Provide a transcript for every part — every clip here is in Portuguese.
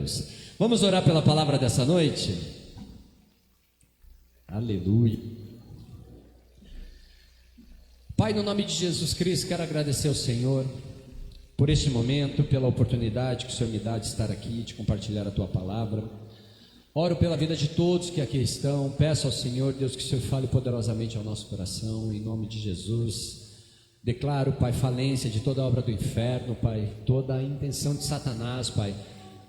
Deus. Vamos orar pela palavra dessa noite? Aleluia. Pai, no nome de Jesus Cristo, quero agradecer ao Senhor por este momento, pela oportunidade que o Senhor me dá de estar aqui, de compartilhar a Tua palavra. Oro pela vida de todos que aqui estão. Peço ao Senhor, Deus, que o Senhor fale poderosamente ao nosso coração, em nome de Jesus. Declaro, Pai, falência de toda obra do inferno, Pai, toda a intenção de Satanás, Pai,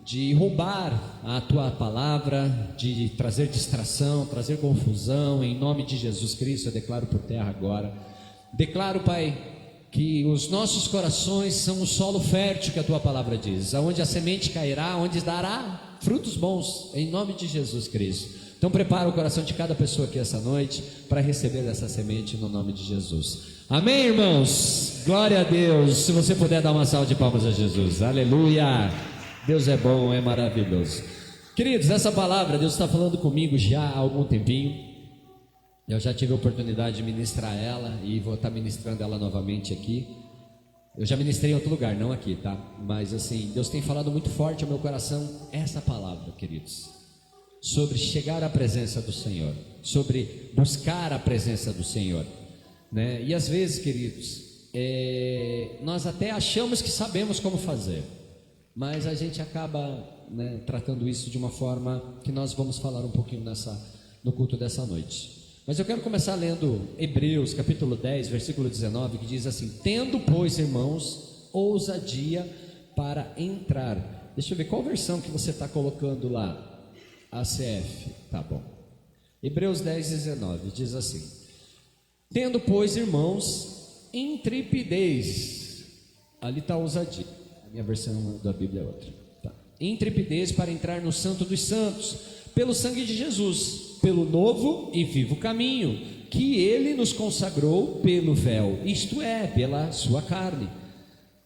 de roubar a Tua palavra, de trazer distração, trazer confusão. Em nome de Jesus Cristo, eu declaro por terra agora. Declaro, Pai, que os nossos corações são o solo fértil que a Tua palavra diz, aonde a semente cairá, onde dará frutos bons, em nome de Jesus Cristo. Então prepara o coração de cada pessoa aqui essa noite para receber essa semente no nome de Jesus. Amém, irmãos? Glória a Deus. Se você puder dar uma salva de palmas a Jesus. Aleluia. Deus é bom, é maravilhoso. Queridos, essa palavra Deus está falando comigo já há algum tempinho. Eu já tive a oportunidade de ministrar ela e vou estar ministrando ela novamente aqui. Eu já ministrei em outro lugar, não aqui, tá? Mas assim, Deus tem falado muito forte ao meu coração essa palavra, queridos, sobre chegar à presença do Senhor, sobre buscar a presença do Senhor, né? E às vezes, queridos, nós até achamos que sabemos como fazer, mas a gente acaba, né, tratando isso de uma forma que nós vamos falar um pouquinho no culto dessa noite. Mas eu quero começar lendo Hebreus capítulo 10, versículo 19, que diz assim: tendo, pois, irmãos, ousadia para entrar. Deixa eu ver qual versão que você está colocando lá. ACF, tá bom. Hebreus 10, 19 diz assim: tendo, pois, irmãos, intrepidez. Ali está ousadia. A minha versão da Bíblia é outra, tá. Intrepidez para entrar no Santo dos Santos, pelo sangue de Jesus, pelo novo e vivo caminho que Ele nos consagrou pelo véu, isto é, pela sua carne.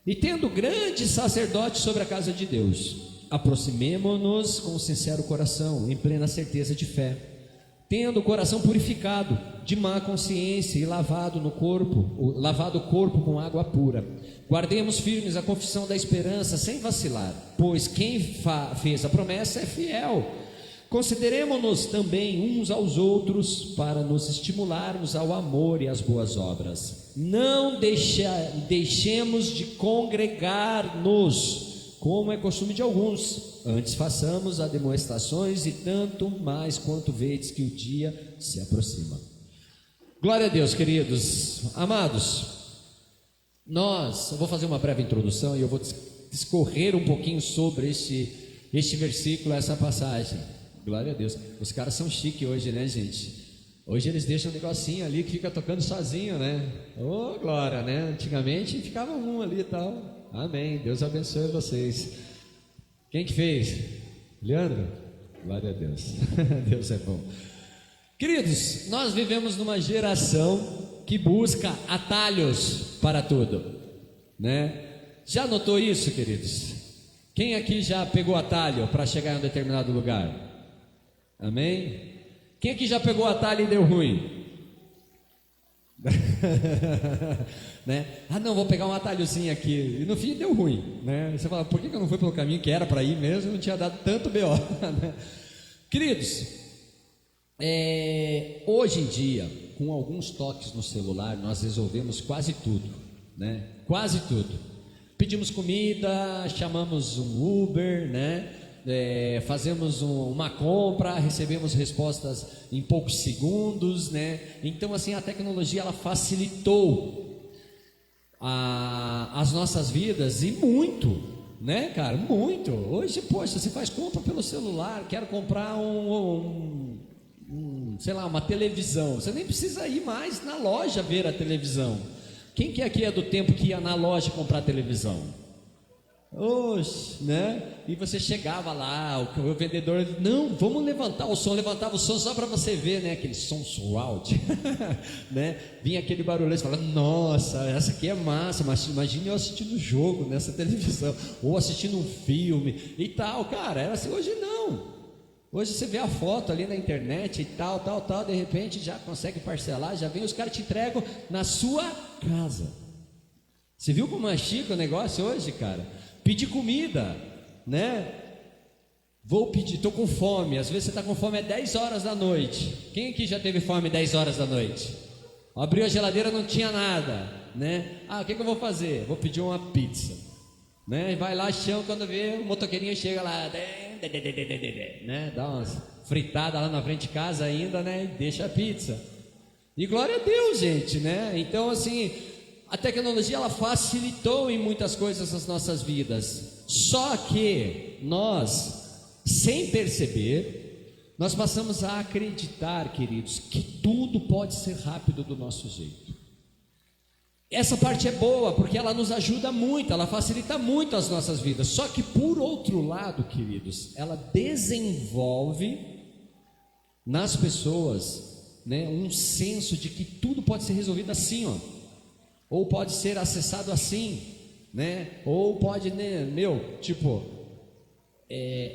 E tendo grande sacerdote sobre a casa de Deus, aproximemo-nos com sincero coração, em plena certeza de fé, tendo o coração purificado de má consciência e lavado o corpo com água pura. Guardemos firmes a confissão da esperança sem vacilar, pois quem fez a promessa é fiel. Consideremo-nos também uns aos outros para nos estimularmos ao amor e às boas obras. Não deixemos de congregar-nos, como é costume de alguns. Antes façamos ademoestações, e tanto mais quanto vedes que o dia se aproxima. Glória a Deus, queridos, amados. Eu vou fazer uma breve introdução e eu vou discorrer um pouquinho sobre este versículo, essa passagem. Glória a Deus. Os caras são chiques hoje, né, gente? Hoje eles deixam um negocinho ali que fica tocando sozinho, né? Ô, glória, né? Antigamente ficava um ali e tal. Amém. Deus abençoe vocês. Quem que fez? Leandro? Glória a Deus. Deus é bom. Queridos, nós vivemos numa geração que busca atalhos para tudo, né? Já notou isso, queridos? Quem aqui já pegou atalho para chegar em um determinado lugar? Amém? Quem aqui já pegou atalho e deu ruim? Né? Ah, não, vou pegar um atalhozinho aqui. E no fim deu ruim, né? Você fala, por que eu não fui pelo caminho que era para ir mesmo? Não tinha dado tanto BO, né? Queridos, hoje em dia, com alguns toques no celular, nós resolvemos quase tudo, né? Quase tudo. Pedimos comida, chamamos um Uber, né? Fazemos uma compra, recebemos respostas em poucos segundos, né? Então, assim, a tecnologia ela facilitou as nossas vidas, e muito, né, cara? Muito. Hoje, poxa, você faz compra pelo celular. Quero comprar sei lá, uma televisão. Você nem precisa ir mais na loja ver a televisão. Quem que aqui é do tempo que ia na loja comprar televisão? Oxe, né? E você chegava lá, o vendedor, não, vamos levantar o som, levantava o som só para você ver, né? Aquele som surround, né? Vinha aquele barulho, você fala, nossa, essa aqui é massa, mas imagine eu assistindo o jogo nessa televisão, ou assistindo um filme e tal, cara, era assim. Hoje não. Hoje você vê a foto ali na internet e tal, de repente já consegue parcelar, já vem, os caras te entregam na sua casa. Você viu como é chique o negócio hoje, cara? Pedir comida, né? Vou pedir, estou com fome. Às vezes você está com fome, é 10 horas da noite. Quem aqui já teve fome 10 horas da noite? Abriu a geladeira, não tinha nada, né? O que eu vou fazer? Vou pedir uma pizza, né? E vai lá, chama, quando vê, o motoqueirinho chega lá, né? Dá umas fritadas lá na frente de casa ainda, né? E deixa a pizza. E glória a Deus, gente, né? Então, assim, a tecnologia, ela facilitou em muitas coisas as nossas vidas. Só que nós, sem perceber, nós passamos a acreditar, queridos, que tudo pode ser rápido do nosso jeito. Essa parte é boa, porque ela nos ajuda muito, ela facilita muito as nossas vidas. Só que por outro lado, queridos, ela desenvolve nas pessoas, né, um senso de que tudo pode ser resolvido assim, ó, ou pode ser acessado assim, né, ou pode, né,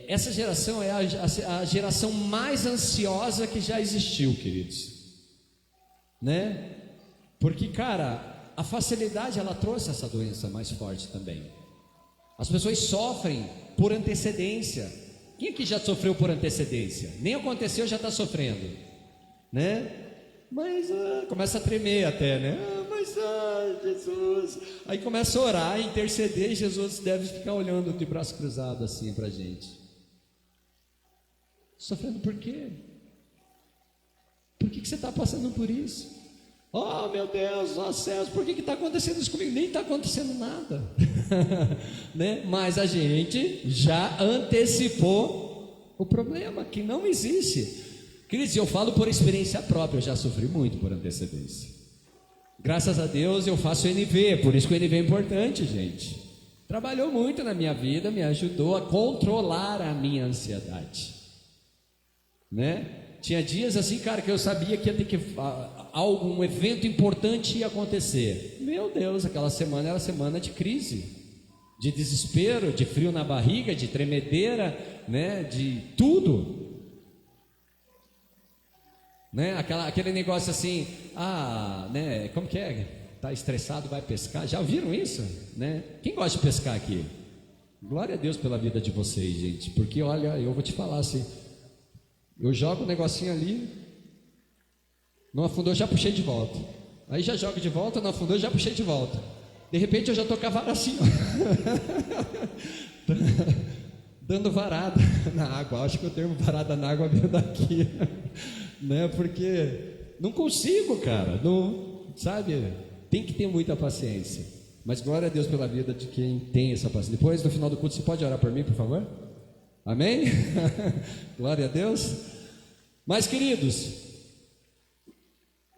essa geração é a geração mais ansiosa que já existiu, queridos, né? Porque, cara, a facilidade, ela trouxe essa doença mais forte também. As pessoas sofrem por antecedência. Quem aqui já sofreu por antecedência? Nem aconteceu, já está sofrendo, né? Mas começa a tremer até, né? Jesus. Aí começa a orar, interceder, e Jesus deve ficar olhando de braço cruzado assim para a gente. Sofrendo por quê? Por que você está passando por isso? Oh, meu Deus, nossa céus, por que está acontecendo isso comigo? Nem está acontecendo nada. Né? Mas a gente já antecipou o problema, que não existe. Queridos, eu falo por experiência própria, eu já sofri muito por antecedência. Graças a Deus eu faço NV, por isso que o NV é importante, gente. Trabalhou muito na minha vida, me ajudou a controlar a minha ansiedade, né? Tinha dias assim, cara, que eu sabia que ia ter que um evento importante ia acontecer. Meu Deus, aquela semana era semana de crise, de desespero, de frio na barriga, de tremedeira, né? De tudo. Né? Aquele negócio assim, né? Como que é? Tá estressado, vai pescar. Já ouviram isso? Né? Quem gosta de pescar aqui? Glória a Deus pela vida de vocês, gente. Porque olha, eu vou te falar assim, eu jogo um negocinho ali, não afundou, já puxei de volta. Aí já jogo de volta, não afundou, já puxei de volta. De repente eu já tô com a vara assim, ó. Dando varada na água. Acho que o termo varada na água veio daqui. Né? Porque não consigo, cara, não, sabe? Tem que ter muita paciência. Mas glória a Deus pela vida de quem tem essa paciência. Depois, no final do culto, você pode orar por mim, por favor? Amém? Glória a Deus. Mas, queridos,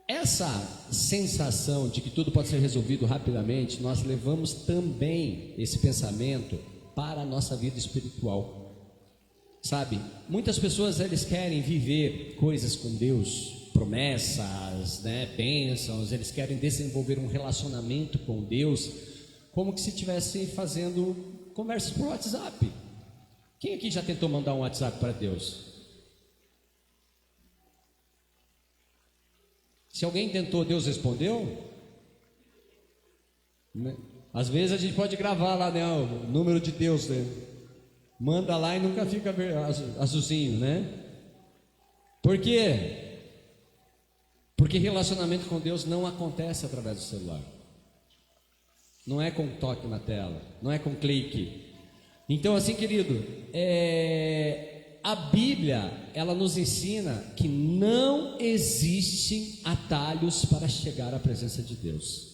essa sensação de que tudo pode ser resolvido rapidamente, nós levamos também esse pensamento para a nossa vida espiritual. Sabe, muitas pessoas eles querem viver coisas com Deus, promessas, né, bênçãos, eles querem desenvolver um relacionamento com Deus, como que se estivesse fazendo conversas por WhatsApp. Quem aqui já tentou mandar um WhatsApp para Deus? Se alguém tentou, Deus respondeu? Às vezes a gente pode gravar lá, né, o número de Deus, né? Manda lá e nunca fica azulzinho, né? Por quê? Porque relacionamento com Deus não acontece através do celular. Não é com toque na tela, não é com clique. Então, assim, querido, a Bíblia, ela nos ensina que não existem atalhos para chegar à presença de Deus.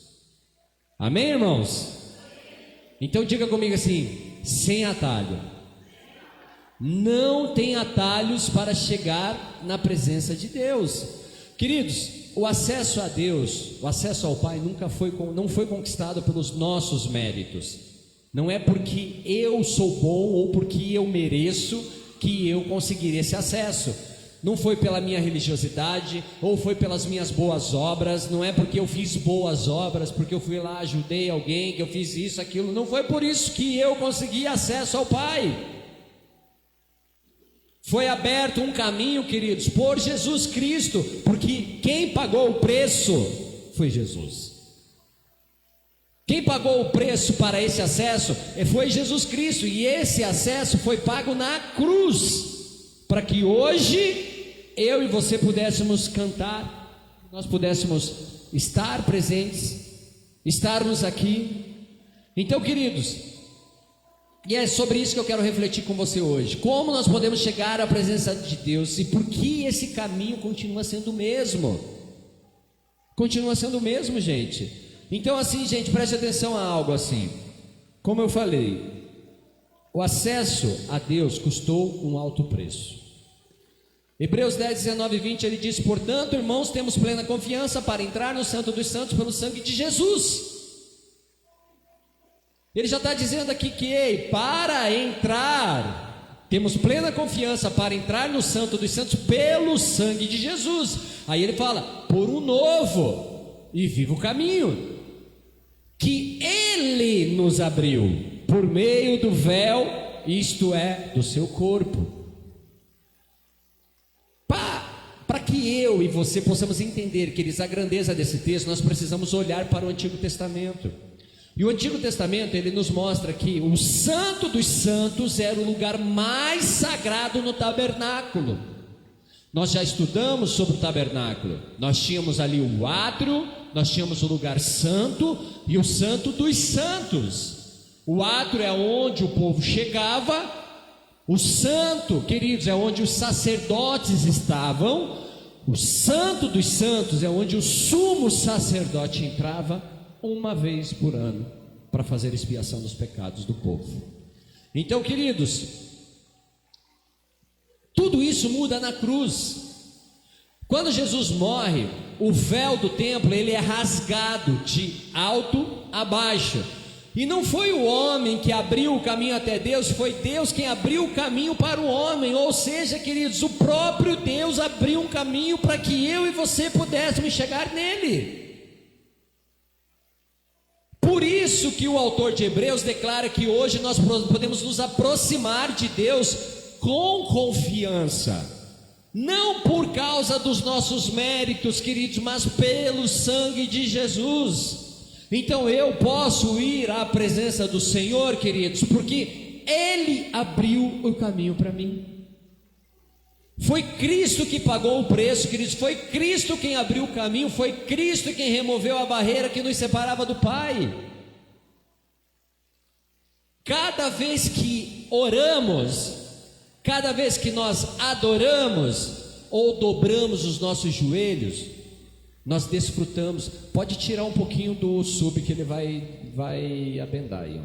Amém, irmãos? Então diga comigo assim, sem atalho. Não tem atalhos para chegar na presença de Deus. Queridos, o acesso a Deus, o acesso ao Pai não foi conquistado pelos nossos méritos. Não é porque eu sou bom ou porque eu mereço que eu conseguirei esse acesso. Não foi pela minha religiosidade ou foi pelas minhas boas obras. Não é porque eu fiz boas obras, porque eu fui lá, ajudei alguém, que eu fiz isso, aquilo. Não foi por isso que eu consegui acesso ao Pai. Foi aberto um caminho, queridos, por Jesus Cristo, porque quem pagou o preço foi Jesus. Quem pagou o preço para esse acesso foi Jesus Cristo, e esse acesso foi pago na cruz, para que hoje eu e você pudéssemos cantar, nós pudéssemos estar presentes, estarmos aqui. Então, queridos, e é sobre isso que eu quero refletir com você hoje. Como nós podemos chegar à presença de Deus e por que esse caminho continua sendo o mesmo? Continua sendo o mesmo, gente. Então, assim, gente, preste atenção a algo assim. Como eu falei, o acesso a Deus custou um alto preço. Hebreus 10, 19 e 20, ele diz: portanto, irmãos, temos plena confiança para entrar no Santo dos Santos pelo sangue de Jesus. Ele já está dizendo aqui que para entrar, temos plena confiança para entrar no Santo dos Santos pelo sangue de Jesus. Aí ele fala: por um novo e vivo caminho, que Ele nos abriu, por meio do véu, isto é, do seu corpo. Para que eu e você possamos entender, queridos, a grandeza desse texto, nós precisamos olhar para o Antigo Testamento. E o Antigo Testamento, ele nos mostra que o Santo dos Santos era o lugar mais sagrado no tabernáculo. Nós já estudamos sobre o tabernáculo. Nós tínhamos ali o átrio, nós tínhamos o lugar santo e o Santo dos Santos. O átrio é onde o povo chegava. O santo, queridos, é onde os sacerdotes estavam. O Santo dos Santos é onde o sumo sacerdote entrava uma vez por ano para fazer expiação dos pecados do povo. Então, queridos, tudo isso muda na cruz. Quando Jesus morre, o véu do templo ele é rasgado de alto a baixo. E não foi o homem que abriu o caminho até Deus, foi Deus quem abriu o caminho para o homem. Ou seja, queridos, o próprio Deus abriu um caminho para que eu e você pudéssemos chegar nele. Por isso que o autor de Hebreus declara que hoje nós podemos nos aproximar de Deus com confiança, não por causa dos nossos méritos, queridos, mas pelo sangue de Jesus. Então eu posso ir à presença do Senhor, queridos, porque Ele abriu o caminho para mim. Foi Cristo que pagou o preço, queridos, foi Cristo quem abriu o caminho, foi Cristo quem removeu a barreira que nos separava do Pai. Cada vez que oramos, cada vez que nós adoramos ou dobramos os nossos joelhos, nós desfrutamos. Pode tirar um pouquinho do sub que ele vai abendar aí, ó.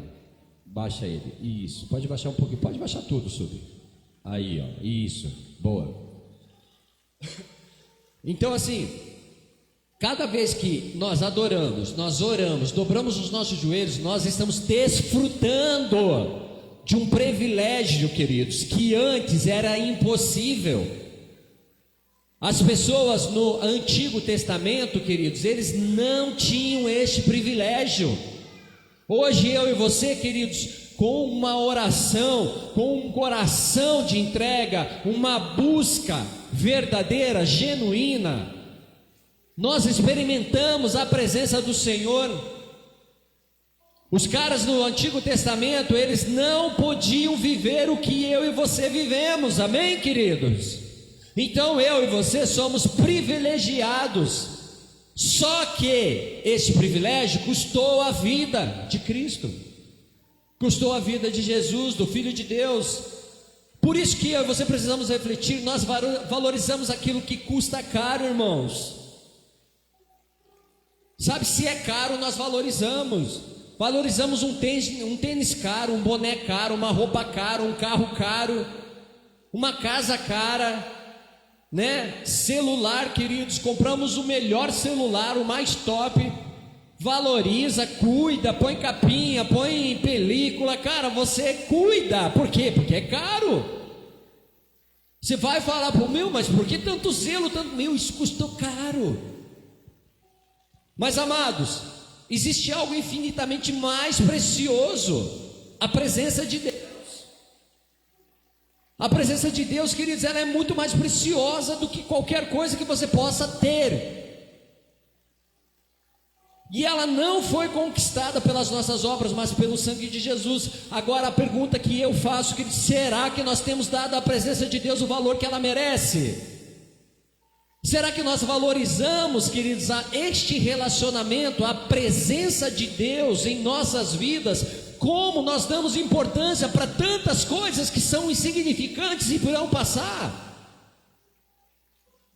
Baixa ele, isso, pode baixar um pouquinho, pode baixar tudo, sub. Aí, ó, isso, boa. Então, assim, cada vez que nós adoramos, nós oramos, dobramos os nossos joelhos, nós estamos desfrutando de um privilégio, queridos, que antes era impossível. As pessoas no Antigo Testamento, queridos, eles não tinham este privilégio. Hoje eu e você, queridos, com uma oração, com um coração de entrega, uma busca verdadeira, genuína, nós experimentamos a presença do Senhor. Os caras no Antigo Testamento, eles não podiam viver o que eu e você vivemos, amém, queridos? Então eu e você somos privilegiados, só que esse privilégio custou a vida de Cristo, custou a vida de Jesus, do Filho de Deus. Por isso que eu e você precisamos refletir, nós valorizamos aquilo que custa caro, irmãos. Sabe, se é caro nós valorizamos um tênis caro, um boné caro, uma roupa cara, um carro caro, uma casa cara, né? Celular, queridos, compramos o melhor celular, o mais top, valoriza, cuida, põe capinha, põe película, cara, você cuida, por quê? Porque é caro. Você vai falar para o meu, mas por que tanto zelo, tanto meu, isso custou caro. Mas amados, existe algo infinitamente mais precioso, a presença de Deus. A presença de Deus, queridos, ela é muito mais preciosa do que qualquer coisa que você possa ter. E ela não foi conquistada pelas nossas obras, mas pelo sangue de Jesus. Agora a pergunta que eu faço, que será que nós temos dado à presença de Deus o valor que ela merece? Será que nós valorizamos, queridos, este relacionamento, a presença de Deus em nossas vidas, como nós damos importância para tantas coisas que são insignificantes e virão passar?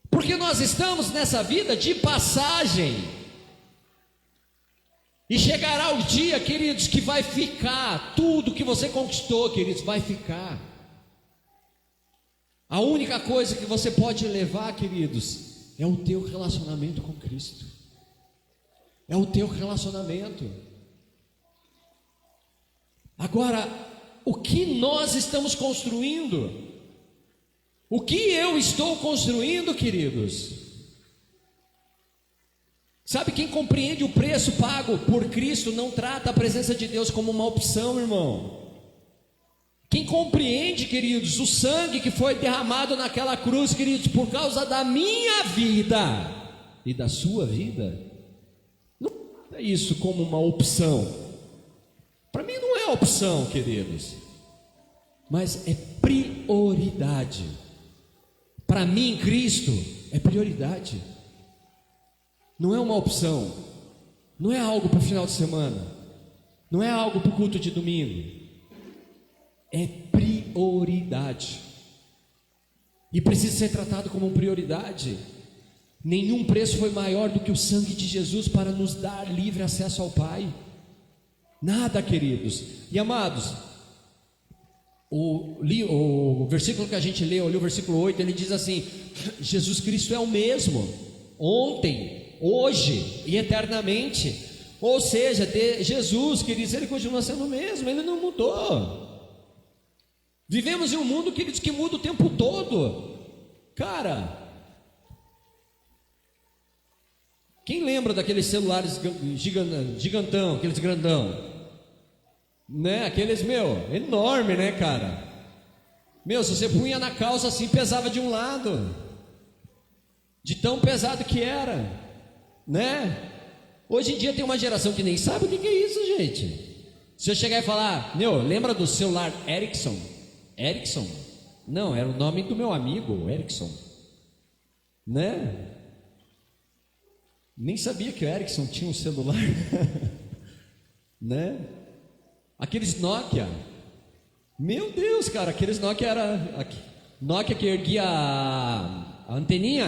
Porque nós estamos nessa vida de passagem. E chegará o dia, queridos, que vai ficar, tudo que você conquistou, queridos, vai ficar. A única coisa que você pode levar, queridos, é o teu relacionamento com Cristo. É o teu relacionamento. Agora, o que nós estamos construindo? O que eu estou construindo, queridos? Sabe, quem compreende o preço pago por Cristo não trata a presença de Deus como uma opção, irmão. Quem compreende, queridos, o sangue que foi derramado naquela cruz, queridos, por causa da minha vida e da sua vida, não é isso como uma opção. Para mim não é opção, queridos, mas é prioridade. Para mim, Cristo é prioridade. Não é uma opção, não é algo para o final de semana, não é algo para o culto de domingo, é prioridade, e precisa ser tratado como prioridade. Nenhum preço foi maior do que o sangue de Jesus para nos dar livre acesso ao Pai, nada, queridos. E amados, o versículo que a gente leu ali, o versículo 8, ele diz assim: Jesus Cristo é o mesmo, ontem, hoje e eternamente. Ou seja, Jesus, queridos, ele continua sendo o mesmo, ele não mudou. Vivemos em um mundo, queridos, que muda o tempo todo. Cara, quem lembra daqueles celulares gigantão, aqueles grandão, né? Aqueles, enorme, né, cara? Se você punha na calça assim, pesava de um lado, de tão pesado que era, né? Hoje em dia tem uma geração que nem sabe o que é isso, gente. Se eu chegar e falar, lembra do celular Ericsson? Ericsson? Não, era o nome do meu amigo, Ericsson, né? Nem sabia que o Ericsson tinha um celular, né? Aqueles Nokia, meu Deus, cara, aqueles Nokia era Nokia que erguia a anteninha,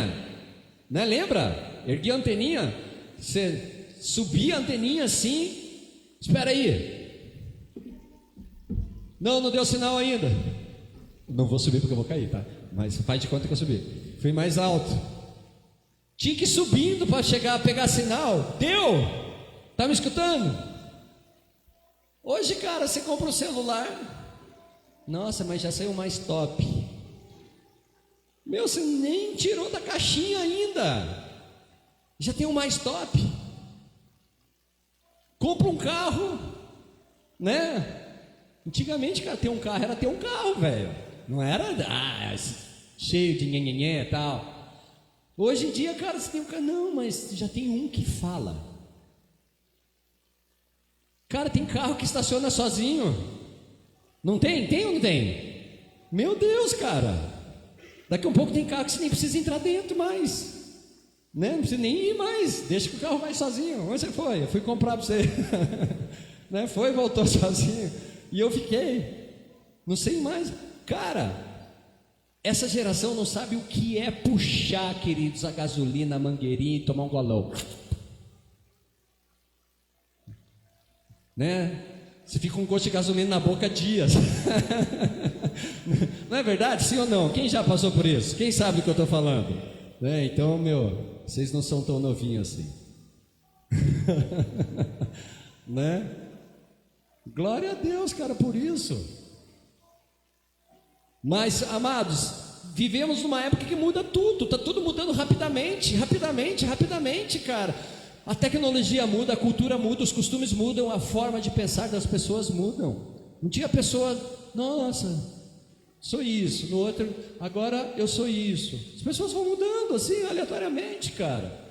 né? Lembra? Erguia a anteninha, você subia a anteninha assim. Espera aí, não deu sinal ainda. Não vou subir porque eu vou cair, tá? Mas faz de conta que eu subi. Fui mais alto. Tinha que ir subindo para chegar a pegar sinal. Deu? Tá me escutando? Hoje, cara, você compra um celular. Nossa, mas já saiu mais top. Você nem tirou da caixinha ainda. Já tem o mais top. Compra um carro, né? Antigamente, cara, ter um carro era ter um carro, velho. Não era cheio de nhenhenhé e tal. Hoje em dia, cara, você tem um carro. Não, mas já tem um que fala. Cara, tem carro que estaciona sozinho. Não tem? Tem ou não tem? Meu Deus, cara. Daqui a um pouco tem carro que você nem precisa entrar dentro mais, né? Não precisa nem ir mais, deixa que o carro vai sozinho. Onde você foi? Eu fui comprar para você. Né? Foi e voltou sozinho. E eu fiquei, não sei mais. Cara, essa geração não sabe o que é puxar, queridos, a gasolina, a mangueirinha e tomar um golão, né? Você fica com gosto de gasolina na boca dias. Não é verdade? Sim ou não? Quem já passou por isso? Quem sabe do que eu estou falando? Né? Então, vocês não são tão novinhos assim. Né? Glória a Deus, cara, por isso. Mas, amados, vivemos numa época que muda tudo. Está tudo mudando rapidamente, cara. A tecnologia muda, a cultura muda, os costumes mudam, a forma de pensar das pessoas mudam. Um dia a pessoa, nossa, sou isso. No outro, agora eu sou isso. As pessoas vão mudando assim, aleatoriamente, cara.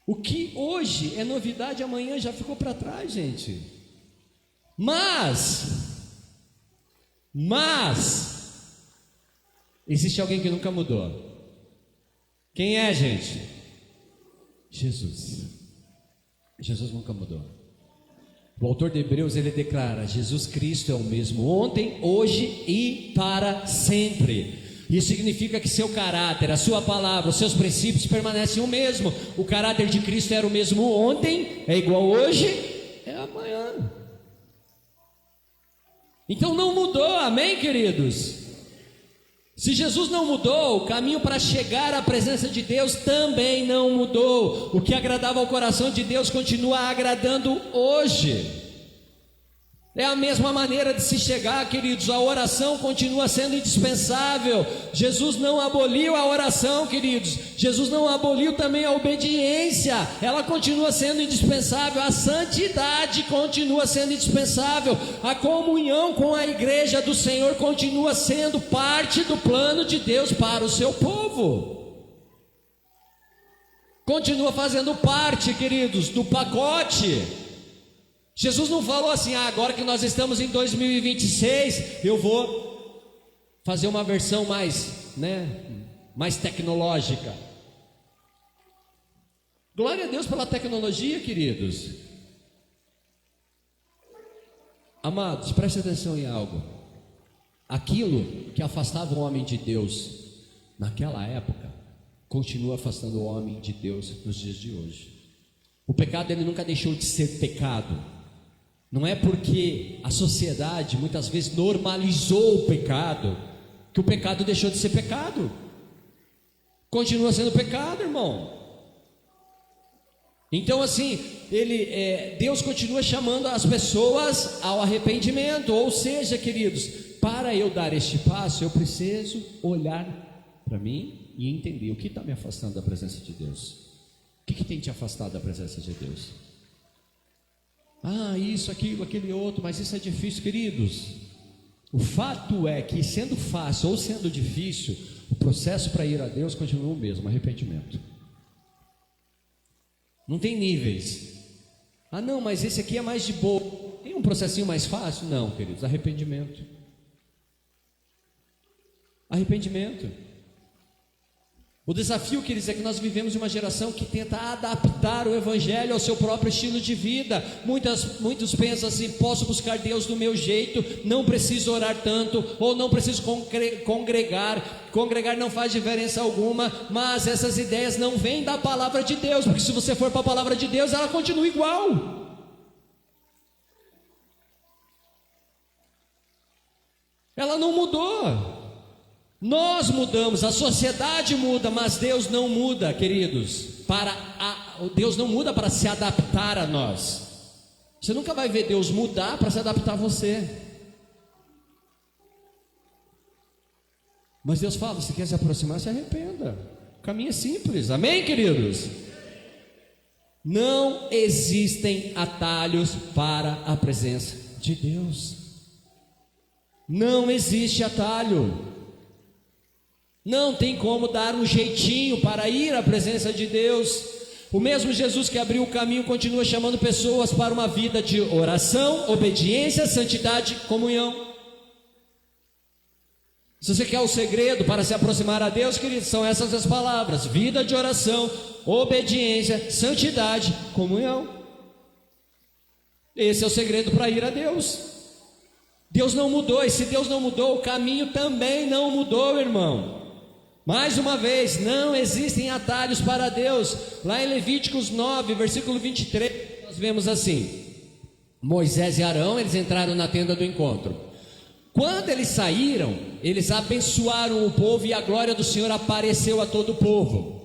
O que hoje é novidade, amanhã já ficou para trás, gente. Mas, existe alguém que nunca mudou. Quem é, gente? Jesus. Jesus nunca mudou. O autor de Hebreus, ele declara: Jesus Cristo é o mesmo ontem, hoje e para sempre. Isso significa que seu caráter, a sua palavra, os seus princípios permanecem o mesmo. O caráter de Cristo era o mesmo ontem, é igual hoje, é amanhã. Então não mudou, amém, queridos? Se Jesus não mudou, o caminho para chegar à presença de Deus também não mudou. O que agradava ao coração de Deus continua agradando hoje. É a mesma maneira de se chegar, queridos. A oração continua sendo indispensável. Jesus não aboliu a oração, queridos. Jesus não aboliu também a obediência. Ela continua sendo indispensável. A santidade continua sendo indispensável. A comunhão com a igreja do Senhor continua sendo parte do plano de Deus para o seu povo. Continua fazendo parte, queridos, do pacote. Jesus não falou assim: agora que nós estamos em 2026, eu vou fazer uma versão mais tecnológica. Glória a Deus pela tecnologia, queridos. Amados, preste atenção em algo. Aquilo que afastava o homem de Deus naquela época, continua afastando o homem de Deus nos dias de hoje. O pecado, ele nunca deixou de ser pecado. Não é porque a sociedade muitas vezes normalizou o pecado que o pecado deixou de ser pecado. Continua sendo pecado, irmão. Então assim, Deus continua chamando as pessoas ao arrependimento. Ou seja, queridos, para eu dar este passo, eu preciso olhar para mim e entender o que está me afastando da presença de Deus. O que tem te afastado da presença de Deus? Isso, aquilo, aquele outro, mas isso é difícil, queridos. O fato é que, sendo fácil ou sendo difícil, o processo para ir a Deus continua o mesmo: arrependimento. Não tem níveis. Não, mas esse aqui é mais de boa. Tem um processinho mais fácil? Não, queridos, arrependimento. Arrependimento. O desafio, queridos, é que nós vivemos em uma geração que tenta adaptar o evangelho ao seu próprio estilo de vida. Muitos pensam assim: posso buscar Deus do meu jeito, não preciso orar tanto, ou não preciso congregar não faz diferença alguma. Mas essas ideias não vêm da palavra de Deus, porque se você for para a palavra de Deus, ela continua igual. Ela não mudou. Nós mudamos, a sociedade muda, mas Deus não muda, queridos. Deus não muda para se adaptar a nós. Você nunca vai ver Deus mudar para se adaptar a você. Mas Deus fala: se quer se aproximar, se arrependa. O caminho é simples, amém, queridos? Não existem atalhos para a presença de Deus. Não existe atalho. Não tem como dar um jeitinho para ir à presença de Deus. O mesmo Jesus que abriu o caminho continua chamando pessoas para uma vida de oração, obediência, santidade, comunhão. Se você quer o segredo para se aproximar a Deus, queridos, são essas as palavras: vida de oração, obediência, santidade, comunhão. Esse é o segredo para ir a Deus. Deus não mudou, e se Deus não mudou, o caminho também não mudou, irmão. Mais uma vez, não existem atalhos para Deus. Lá em Levíticos 9, versículo 23, nós vemos assim: Moisés e Arão, eles entraram na tenda do encontro. Quando eles saíram, eles abençoaram o povo, e a glória do Senhor apareceu a todo o povo.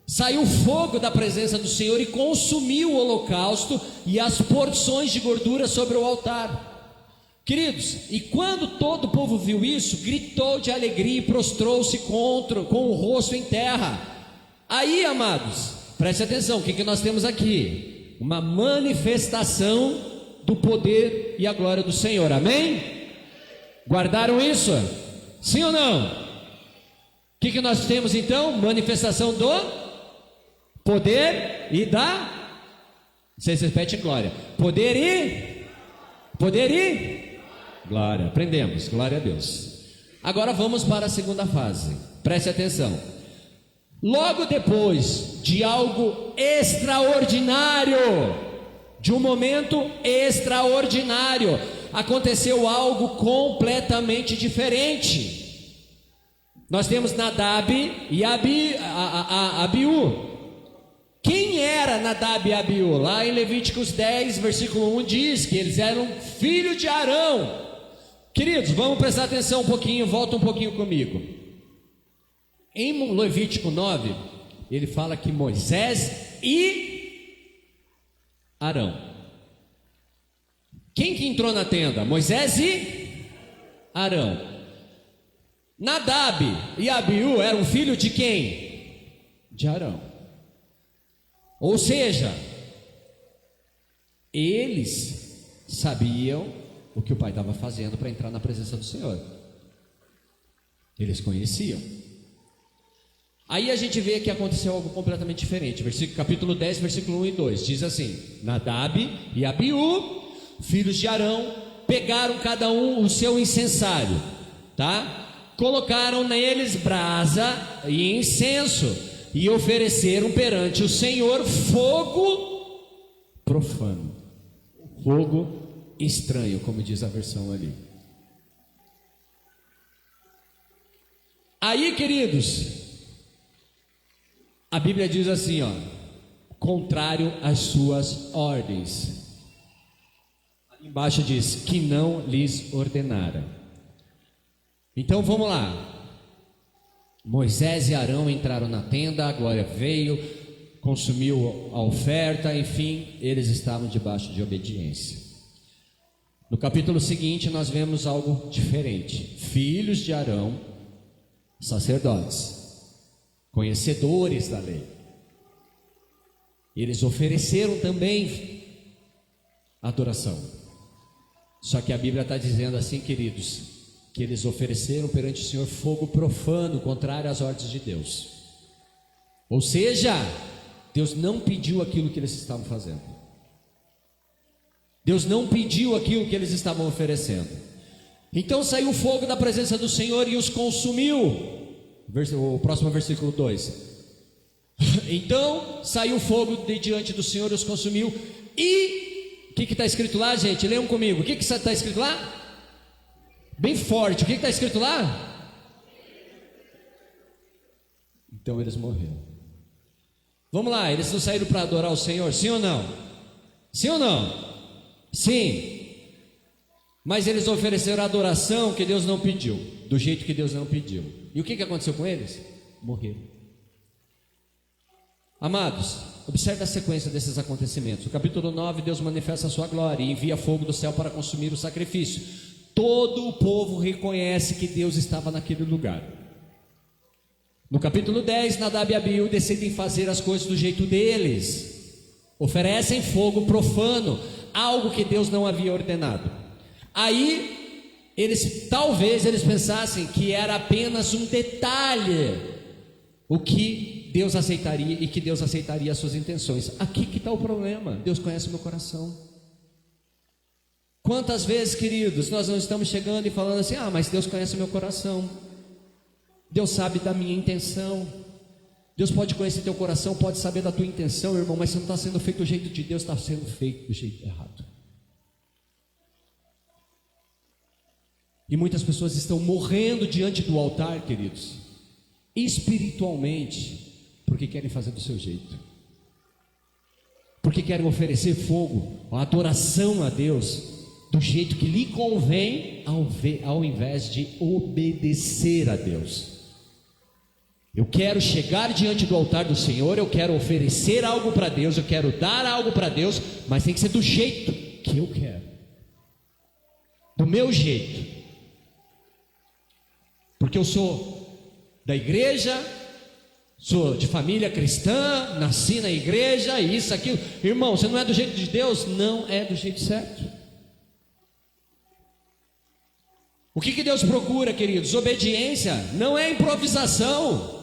Saiu fogo da presença do Senhor e consumiu o holocausto e as porções de gordura sobre o altar. Queridos, e quando todo o povo viu isso, gritou de alegria e prostrou-se com o rosto em terra. Aí, amados, preste atenção, o que nós temos aqui? Uma manifestação do poder e a glória do Senhor, amém? Guardaram isso? Sim ou não? O que nós temos então? Manifestação do Poder e da. Vocês repetem glória. Poder e glória. Aprendemos, glória a Deus. Agora vamos para a segunda fase. Preste atenção. Logo depois de algo extraordinário, de um momento extraordinário, aconteceu algo completamente diferente. Nós temos Nadab e Abiú. Quem era Nadab e Abiú? Lá em Levíticos 10, versículo 1 diz que eles eram filhos de Arão. Queridos, vamos prestar atenção um pouquinho, volta um pouquinho comigo. Em Levítico 9, ele fala que Moisés e Arão. Quem que entrou na tenda? Moisés e Arão. Nadab e Abiú eram filhos de quem? De Arão. Ou seja, eles sabiam o que o pai estava fazendo para entrar na presença do Senhor. Eles conheciam. Aí a gente vê que aconteceu algo completamente diferente. Capítulo 10, versículo 1 e 2 diz assim: Nadab e Abiú, filhos de Arão, pegaram cada um o seu incensário, tá? Colocaram neles brasa e incenso e ofereceram perante o Senhor fogo profano, fogo estranho, como diz a versão ali. Aí, queridos, a Bíblia diz assim, ó, contrário às suas ordens. Ali embaixo diz que não lhes ordenara. Então vamos lá. Moisés e Arão entraram na tenda, a glória veio, consumiu a oferta, enfim, eles estavam debaixo de obediência. No capítulo seguinte nós vemos algo diferente. Filhos de Arão, sacerdotes, conhecedores da lei, eles ofereceram também adoração. Só que a Bíblia está dizendo assim, queridos, que eles ofereceram perante o Senhor fogo profano, contrário às ordens de Deus. Ou seja, Deus não pediu aquilo que eles estavam fazendo. Deus não pediu aquilo que eles estavam oferecendo. Então saiu fogo da presença do Senhor e os consumiu. O próximo versículo 2. Então saiu fogo de diante do Senhor e os consumiu. E o que está escrito lá, gente? Leiam comigo. O que está escrito lá? Bem forte, o que está escrito lá? Então eles morreram. Vamos lá, eles não saíram para adorar o Senhor, sim ou não? Sim ou não? Sim. Mas eles ofereceram a adoração que Deus não pediu, do jeito que Deus não pediu. E o que aconteceu com eles? Morreram. Amados, observe a sequência desses acontecimentos. No capítulo 9, Deus manifesta a sua glória e envia fogo do céu para consumir o sacrifício. Todo o povo reconhece que Deus estava naquele lugar. No capítulo 10, Nadab e Abiú decidem fazer as coisas do jeito deles. Oferecem fogo profano, algo que Deus não havia ordenado. Aí, talvez eles pensassem que era apenas um detalhe, o que Deus aceitaria e que Deus aceitaria as suas intenções. Aqui que está o problema. Deus conhece o meu coração. Quantas vezes, queridos, nós não estamos chegando e falando assim: mas Deus conhece o meu coração, Deus sabe da minha intenção. Deus pode conhecer teu coração, pode saber da tua intenção, irmão, mas se não está sendo feito do jeito de Deus, está sendo feito do jeito errado. E muitas pessoas estão morrendo diante do altar, queridos, espiritualmente, porque querem fazer do seu jeito, porque querem oferecer fogo, a adoração a Deus do jeito que lhe convém, ao invés de obedecer a Deus. Eu quero chegar diante do altar do Senhor, eu quero oferecer algo para Deus, eu quero dar algo para Deus, mas tem que ser do jeito que eu quero, do meu jeito, porque eu sou da igreja, sou de família cristã, nasci na igreja, isso, aquilo. Irmão, você não é do jeito de Deus? Não é do jeito certo. O que Deus procura, queridos? Obediência, não é improvisação.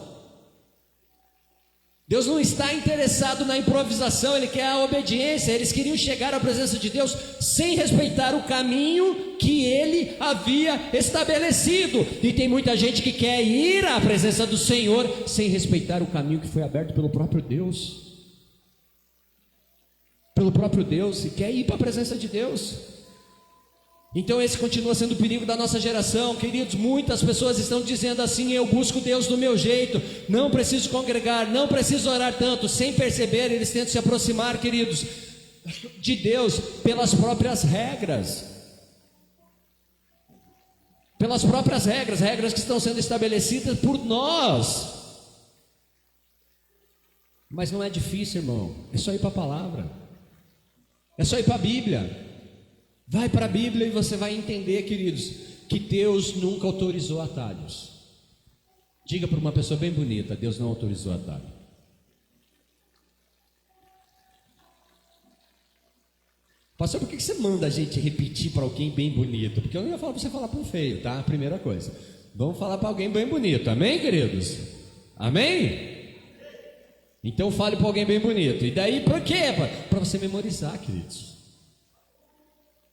Deus não está interessado na improvisação, Ele quer a obediência. Eles queriam chegar à presença de Deus sem respeitar o caminho que Ele havia estabelecido. E tem muita gente que quer ir à presença do Senhor sem respeitar o caminho que foi aberto pelo próprio Deus. Pelo próprio Deus, e quer ir para a presença de Deus. Então esse continua sendo o perigo da nossa geração, queridos. Muitas pessoas estão dizendo assim: eu busco Deus do meu jeito, não preciso congregar, não preciso orar tanto. Sem perceber, eles tentam se aproximar, queridos, de Deus pelas próprias regras. Pelas próprias regras, regras que estão sendo estabelecidas por nós. Mas não é difícil, irmão, é só ir para a palavra, é só ir para a Bíblia. Vai para a Bíblia e você vai entender, queridos, que Deus nunca autorizou atalhos. Diga para uma pessoa bem bonita: Deus não autorizou atalho. Pastor, por que você manda a gente repetir para alguém bem bonito? Porque eu não ia falar para você falar para um feio, tá? Primeira coisa, vamos falar para alguém bem bonito, amém, queridos? Amém? Então fale para alguém bem bonito. E daí para quê? Para você memorizar, queridos.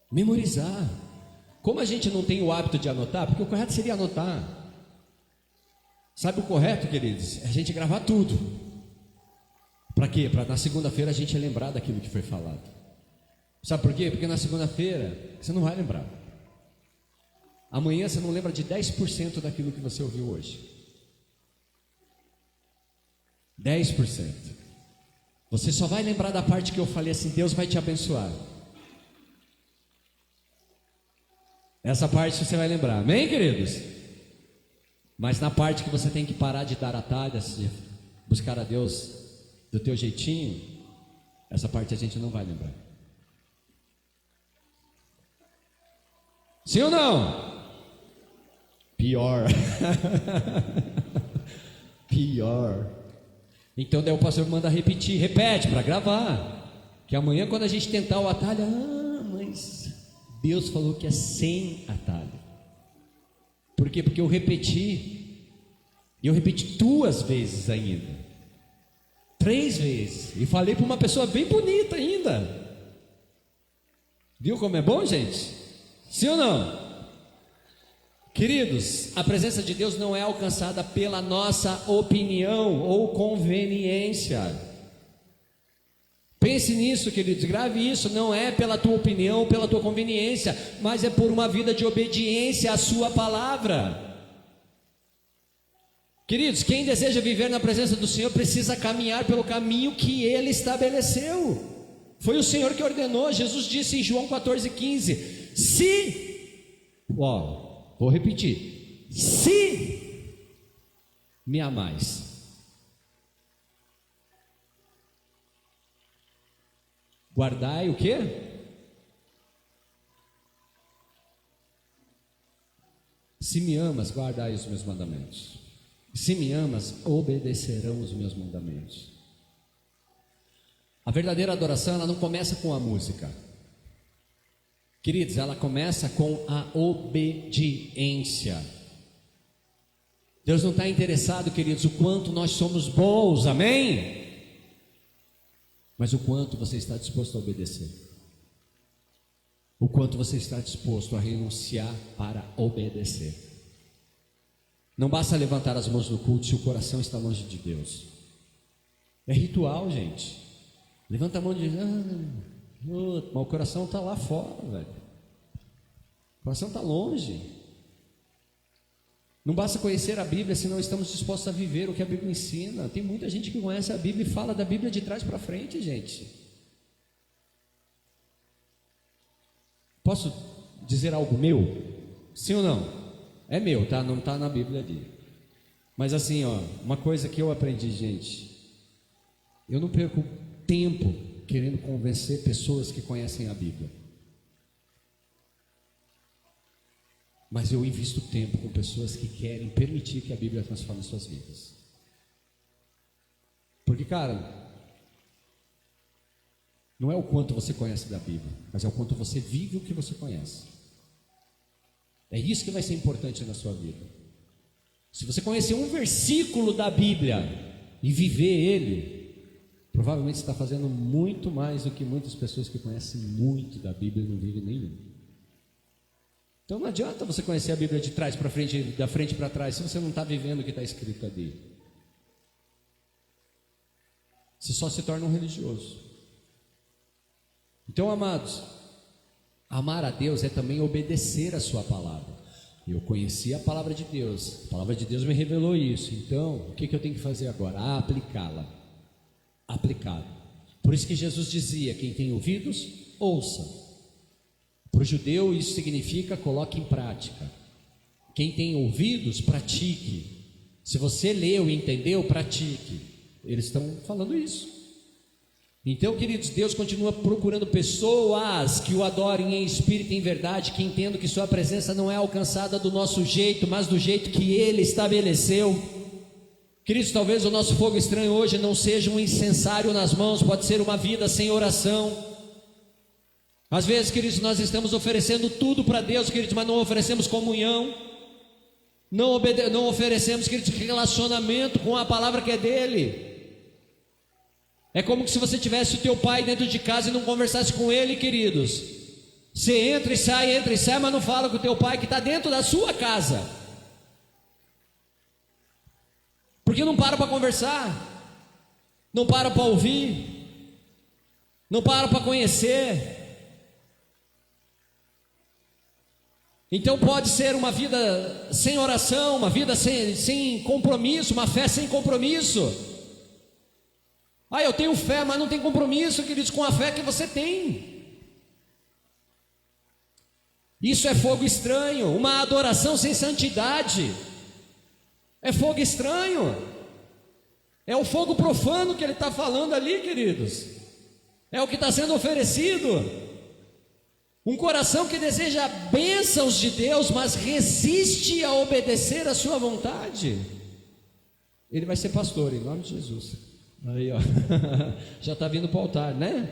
Memorizar. Como a gente não tem o hábito de anotar, porque o correto seria anotar. Sabe o correto, queridos? É a gente gravar tudo. Para quê? Para na segunda-feira a gente lembrar daquilo que foi falado. Sabe por quê? Porque na segunda-feira você não vai lembrar. Amanhã você não lembra de 10% daquilo que você ouviu hoje. 10%. Você só vai lembrar da parte que eu falei assim: Deus vai te abençoar. Essa parte você vai lembrar, amém, queridos? Mas na parte que você tem que parar de dar atalhos, de buscar a Deus do teu jeitinho, essa parte a gente não vai lembrar. Sim ou não? Pior. Pior. Então daí o pastor manda repetir, repete para gravar, que amanhã quando a gente tentar o atalho, mas Deus falou que é sem atalho. Por quê? Porque eu repeti 2 vezes ainda, 3 vezes, e falei para uma pessoa bem bonita ainda. Viu como é bom, gente? Sim ou não? Queridos, a presença de Deus não é alcançada pela nossa opinião ou conveniência. Pense nisso, queridos, grave isso. Não é pela tua opinião ou pela tua conveniência, mas é por uma vida de obediência à sua palavra. Queridos, quem deseja viver na presença do Senhor precisa caminhar pelo caminho que Ele estabeleceu. Foi o Senhor que ordenou. Jesus disse em João 14,15: vou repetir: se me amais, guardai o quê? Se me amas, guardai os meus mandamentos. Se me amas, obedecerão os meus mandamentos. A verdadeira adoração, ela não começa com a música, queridos, ela começa com a obediência. Deus não está interessado, queridos, o quanto nós somos bons, amém? Mas o quanto você está disposto a obedecer, o quanto você está disposto a renunciar para obedecer. Não basta levantar as mãos no culto se o coração está longe de Deus. É ritual, gente. Levanta a mão e diz: mas o coração está lá fora, velho. O coração está longe. Não basta conhecer a Bíblia se não estamos dispostos a viver o que a Bíblia ensina. Tem muita gente que conhece a Bíblia e fala da Bíblia de trás para frente, gente. Posso dizer algo meu? Sim ou não? É meu, tá? Não está na Bíblia ali. Mas assim, uma coisa que eu aprendi, gente: eu não perco tempo querendo convencer pessoas que conhecem a Bíblia, mas eu invisto tempo com pessoas que querem permitir que a Bíblia transforme suas vidas. Porque, cara, não é o quanto você conhece da Bíblia, mas é o quanto você vive o que você conhece. É isso que vai ser importante na sua vida. Se você conhecer um versículo da Bíblia e viver ele, provavelmente você está fazendo muito mais do que muitas pessoas que conhecem muito da Bíblia e não vivem nenhum. Então não adianta você conhecer a Bíblia de trás para frente, da frente para trás, se você não está vivendo o que está escrito ali. Você só se torna um religioso. Então, amados, amar a Deus é também obedecer a sua palavra. Eu conheci a palavra de Deus, a palavra de Deus me revelou isso. Então, o que eu tenho que fazer agora? Aplicá-la. Aplicá-la. Por isso que Jesus dizia: quem tem ouvidos, ouça. Para o judeu isso significa coloque em prática. Quem tem ouvidos, pratique. Se você leu e entendeu, pratique. Eles estão falando isso. Então, queridos, Deus continua procurando pessoas que o adorem em espírito e em verdade, que entendam que sua presença não é alcançada do nosso jeito, mas do jeito que Ele estabeleceu. Queridos, talvez o nosso fogo estranho hoje não seja um incensário nas mãos, pode ser uma vida sem oração. Às vezes, queridos, nós estamos oferecendo tudo para Deus, queridos, mas não oferecemos comunhão, não oferecemos, queridos, relacionamento com a palavra que é dele. É como se você tivesse o teu pai dentro de casa e não conversasse com ele, queridos. Você entra e sai, mas não fala com o teu pai que está dentro da sua casa. Porque não para conversar, não para ouvir, não para conhecer. Então pode ser uma vida sem oração, uma vida sem compromisso, uma fé sem compromisso. Eu tenho fé, mas não tem compromisso, queridos, com a fé que você tem. Isso é fogo estranho. Uma adoração sem santidade é fogo estranho. É o fogo profano que ele está falando ali, queridos. É o que está sendo oferecido. Um coração que deseja bênçãos de Deus, mas resiste a obedecer a sua vontade, ele vai ser pastor, em nome de Jesus. Aí, ó, já está vindo para o altar, né?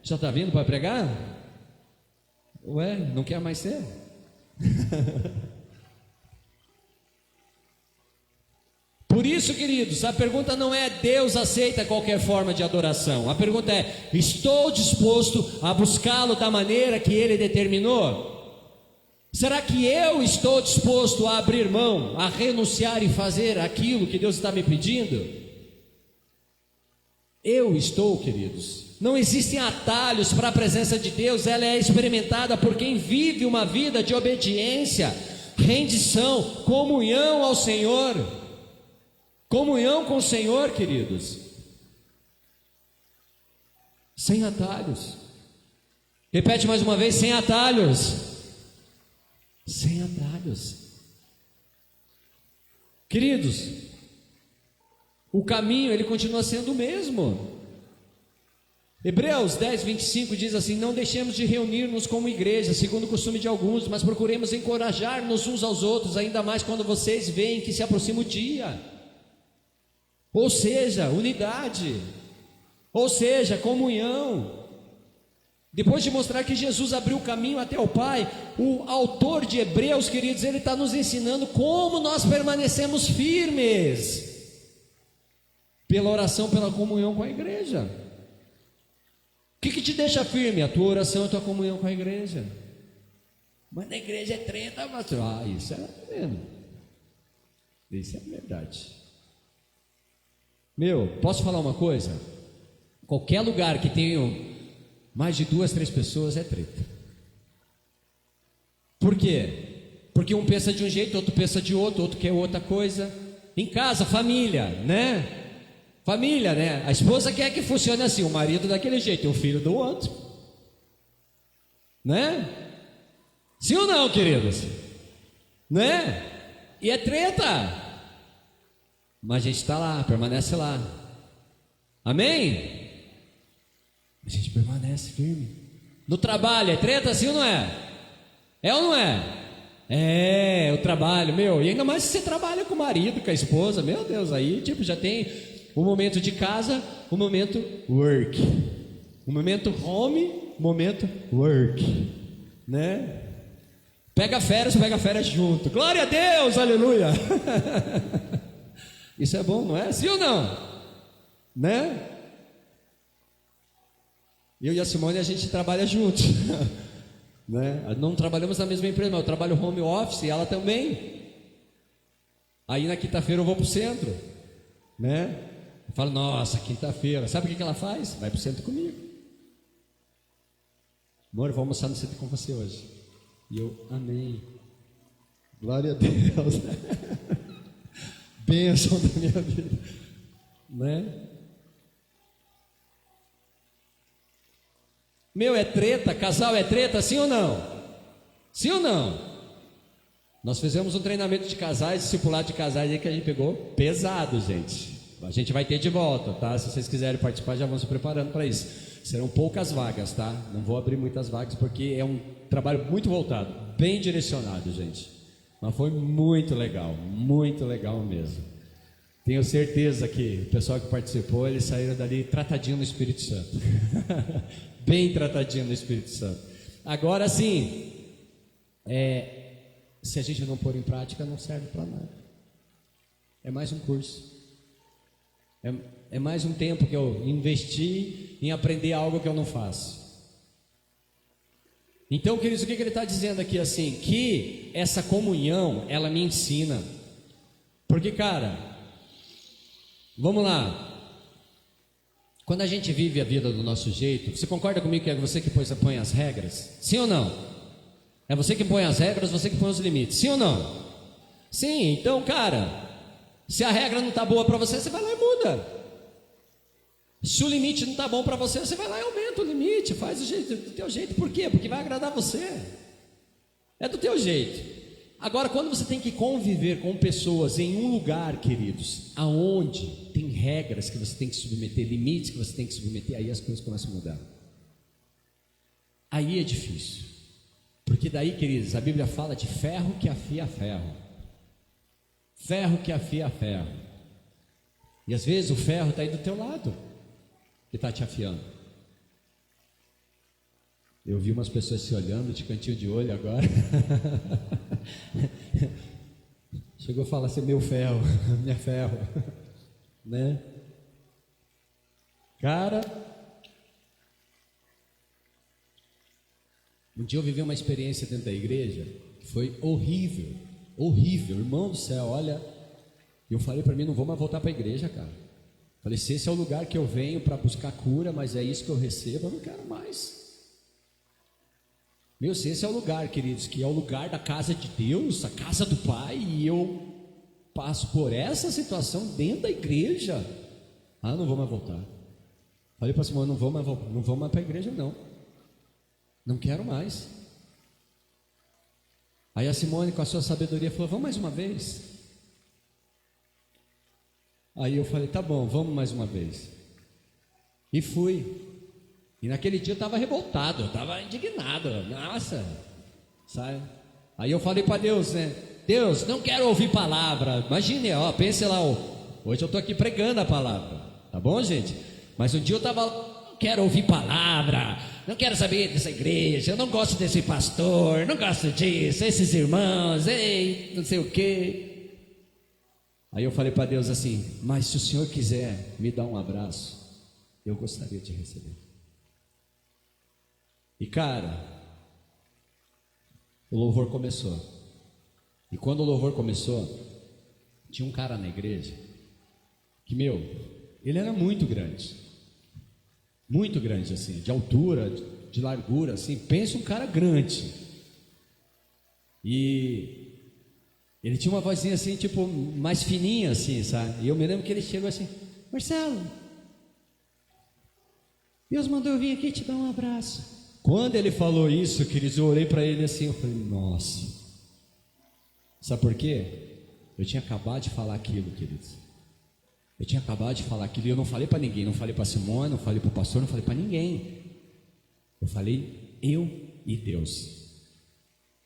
Já está vindo para pregar? Ué, não quer mais ser? Por isso, queridos, a pergunta não é: Deus aceita qualquer forma de adoração. A pergunta é: estou disposto a buscá-lo da maneira que ele determinou? Será que eu estou disposto a abrir mão, a renunciar e fazer aquilo que Deus está me pedindo? Eu estou, queridos. Não existem atalhos para a presença de Deus. Ela é experimentada por quem vive uma vida de obediência, rendição, comunhão ao Senhor. Comunhão com o Senhor, queridos, sem atalhos. Repete mais uma vez: sem atalhos. Sem atalhos. Queridos, o caminho ele continua sendo o mesmo. Hebreus 10, 25 diz assim: não deixemos de reunir-nos como igreja, segundo o costume de alguns, mas procuremos encorajar-nos uns aos outros, ainda mais quando vocês veem que se aproxima o dia. Ou seja, unidade, ou seja, comunhão. Depois de mostrar que Jesus abriu o caminho até o Pai, o autor de Hebreus, queridos, ele está nos ensinando como nós permanecemos firmes, pela oração, pela comunhão com a igreja. O que te deixa firme? A tua oração e a tua comunhão com a igreja. Mas na igreja é treta, pastor. Isso é mesmo. Isso é verdade. Posso falar uma coisa? Qualquer lugar que tenha mais de 2, 3 pessoas é treta. Por quê? Porque um pensa de um jeito, outro pensa de outro, outro quer outra coisa. Em casa, família, né? Família, né? A esposa quer que funcione assim, o marido daquele jeito, e o filho do outro, né? Sim ou não, queridos? Né? E é treta. Mas a gente está lá, permanece lá. Amém? A gente permanece firme. No trabalho é treta, sim ou não é? É ou não é? É, o trabalho, e ainda mais se você trabalha com o marido, com a esposa, meu Deus, aí já tem o momento de casa, o momento work, o momento home, momento work, né? Pega férias junto. Glória a Deus, aleluia. Isso é bom, não é? Sim ou não? né? Eu e a Simone, a gente trabalha juntos, né? Não trabalhamos na mesma empresa, mas eu trabalho home office e ela também. Aí na quinta-feira eu vou para o centro, né? Eu falo, nossa, quinta-feira, sabe o que ela faz? Vai para o centro comigo. Amor, vou almoçar no centro com você hoje. E eu, amém. Glória a Deus. Bênção da minha vida, né? Meu, é treta, casal é treta, sim ou não? Sim ou não? Nós fizemos um treinamento de casais, discipulado de casais aí que a gente pegou pesado, gente. A gente vai ter de volta, tá? Se vocês quiserem participar, já vão se preparando para isso. Serão poucas vagas, tá? Não vou abrir muitas vagas porque é um trabalho muito voltado, bem direcionado, gente. Mas foi muito legal mesmo. Tenho certeza que o pessoal que participou, eles saíram dali tratadinho no Espírito Santo. Bem tratadinho no Espírito Santo. Agora sim, se a gente não pôr em prática, não serve para nada. É mais um curso. É mais um tempo que eu investi em aprender algo que eu não faço. Então, queridos, o que ele está dizendo aqui assim? Que essa comunhão, ela me ensina. Porque, cara, vamos lá. Quando a gente vive a vida do nosso jeito, você concorda comigo que é você que põe as regras? Sim ou não? É você que põe as regras, você que põe os limites. Sim ou não? Sim, então, cara, se a regra não está boa para você, você vai lá e muda. Se o limite não está bom para você, você vai lá e aumenta o limite, faz do teu jeito. Por quê? Porque vai agradar você. É do teu jeito. Agora, quando você tem que conviver com pessoas em um lugar, queridos, aonde tem regras que você tem que submeter, limites que você tem que submeter, aí as coisas começam a mudar. Aí é difícil. Porque daí, queridos, a Bíblia fala de ferro que afia ferro. Ferro que afia ferro. E às vezes o ferro está aí do teu lado, que está te afiando. Eu vi umas pessoas se olhando de cantinho de olho agora. Chegou a falar assim, meu ferro, minha ferro, né? Cara, um dia eu vivi uma experiência dentro da igreja que foi horrível, irmão do céu, olha. Eu falei para mim, não vou mais voltar para a igreja, cara. Falei, se esse é o lugar que eu venho para buscar cura, mas é isso que eu recebo, eu não quero mais. Meu, se esse é o lugar, queridos, que é o lugar da casa de Deus, a casa do Pai, e eu passo por essa situação dentro da igreja, não vou mais voltar. Falei para a Simone, não vou mais para a igreja, não quero mais. Aí a Simone, com a sua sabedoria, falou, vamos mais uma vez? Aí eu falei, tá bom, vamos mais uma vez. E fui. E naquele dia eu estava revoltado, eu estava indignado, nossa, sabe? Aí eu falei para Deus, né? Deus, não quero ouvir palavra. Imagine, pense lá, hoje eu estou aqui pregando a palavra, tá bom, gente? Mas um dia eu estava, não quero ouvir palavra, não quero saber dessa igreja, eu não gosto desse pastor, não gosto disso, esses irmãos, não sei o quê. Aí eu falei para Deus assim, mas se o Senhor quiser me dar um abraço, eu gostaria de receber. E cara, o louvor começou. E quando o louvor começou, tinha um cara na igreja que, ele era muito grande assim, de altura, de largura, assim, pensa um cara grande. E ele tinha uma vozinha assim, tipo, mais fininha assim, sabe? E eu me lembro que ele chegou assim, Marcelo, Deus mandou eu vir aqui te dar um abraço. Quando ele falou isso, queridos, eu olhei para ele assim, eu falei, nossa. Sabe por quê? Eu tinha acabado de falar aquilo, queridos. Eu tinha acabado de falar aquilo e eu não falei para ninguém, não falei para Simone, não falei para o pastor, não falei para ninguém. Eu falei, eu e Deus.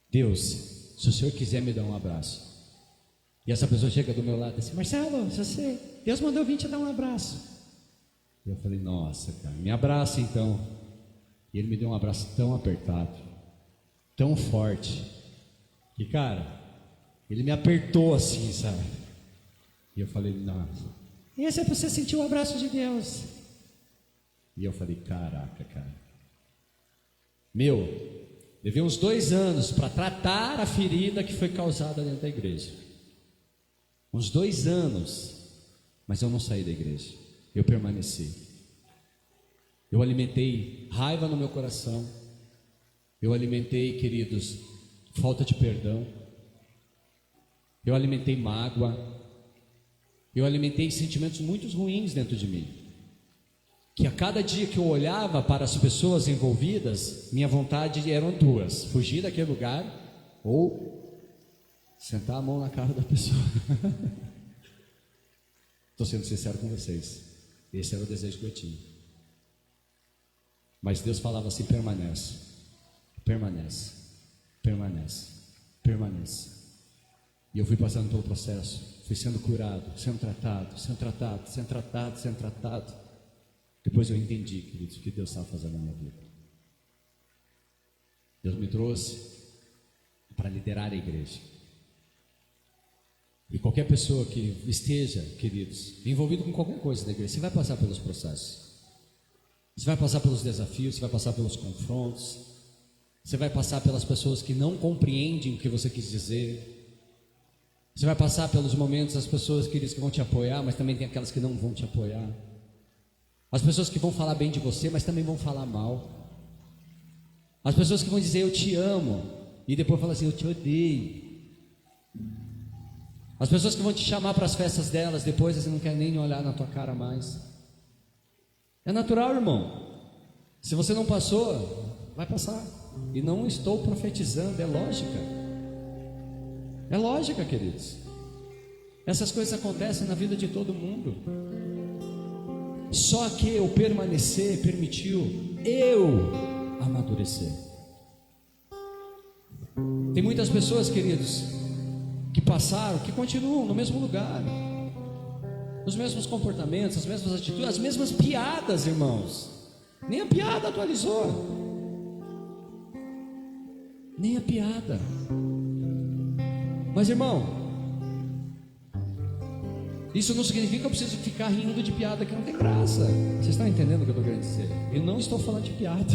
Deus, se o Senhor quiser me dar um abraço. E essa pessoa chega do meu lado assim, Marcelo, Deus mandou eu vir te dar um abraço. E eu falei, nossa, cara, me abraça então. E ele me deu um abraço tão apertado, tão forte, que cara, ele me apertou assim, sabe? E eu falei, nossa. Esse é para você sentir o abraço de Deus. E eu falei, caraca, cara. Levei uns 2 anos para tratar a ferida que foi causada dentro da igreja. Uns 2 anos. Mas eu não saí da igreja. Eu permaneci. Eu alimentei raiva no meu coração. Eu alimentei, queridos, falta de perdão. Eu alimentei mágoa. Eu alimentei sentimentos muito ruins dentro de mim. Que a cada dia que eu olhava para as pessoas envolvidas, minha vontade eram 2: fugir daquele lugar ou sentar a mão na cara da pessoa. Estou sendo sincero com vocês. Esse era o desejo que eu tinha. Mas Deus falava assim: permanece, permanece, permanece, permanece. E eu fui passando pelo processo, fui sendo curado, sendo tratado, sendo tratado, sendo tratado, sendo tratado. Depois eu entendi, queridos, o que Deus estava fazendo na minha vida. Deus me trouxe para liderar a igreja. E qualquer pessoa que esteja, queridos, envolvido com qualquer coisa da igreja, você vai passar pelos processos. Você vai passar pelos desafios, você vai passar pelos confrontos. Você vai passar pelas pessoas que não compreendem o que você quis dizer. Você vai passar pelos momentos das pessoas, queridos, que vão te apoiar, mas também tem aquelas que não vão te apoiar. As pessoas que vão falar bem de você, mas também vão falar mal. As pessoas que vão dizer eu te amo e depois falar assim eu te odeio. As pessoas que vão te chamar para as festas delas, depois você não quer nem olhar na tua cara mais. É natural, irmão. Se você não passou, vai passar. E não estou profetizando, é lógica. É lógica, queridos. Essas coisas acontecem na vida de todo mundo. Só que o permanecer permitiu eu amadurecer. Tem muitas pessoas, queridos, que passaram, que continuam no mesmo lugar, os mesmos comportamentos, as mesmas atitudes, as mesmas piadas, irmãos. Nem a piada atualizou. Nem a piada. Mas, irmão, isso não significa que eu preciso ficar rindo de piada que não tem graça. Vocês estão entendendo o que eu estou querendo dizer? Eu não estou falando de piada.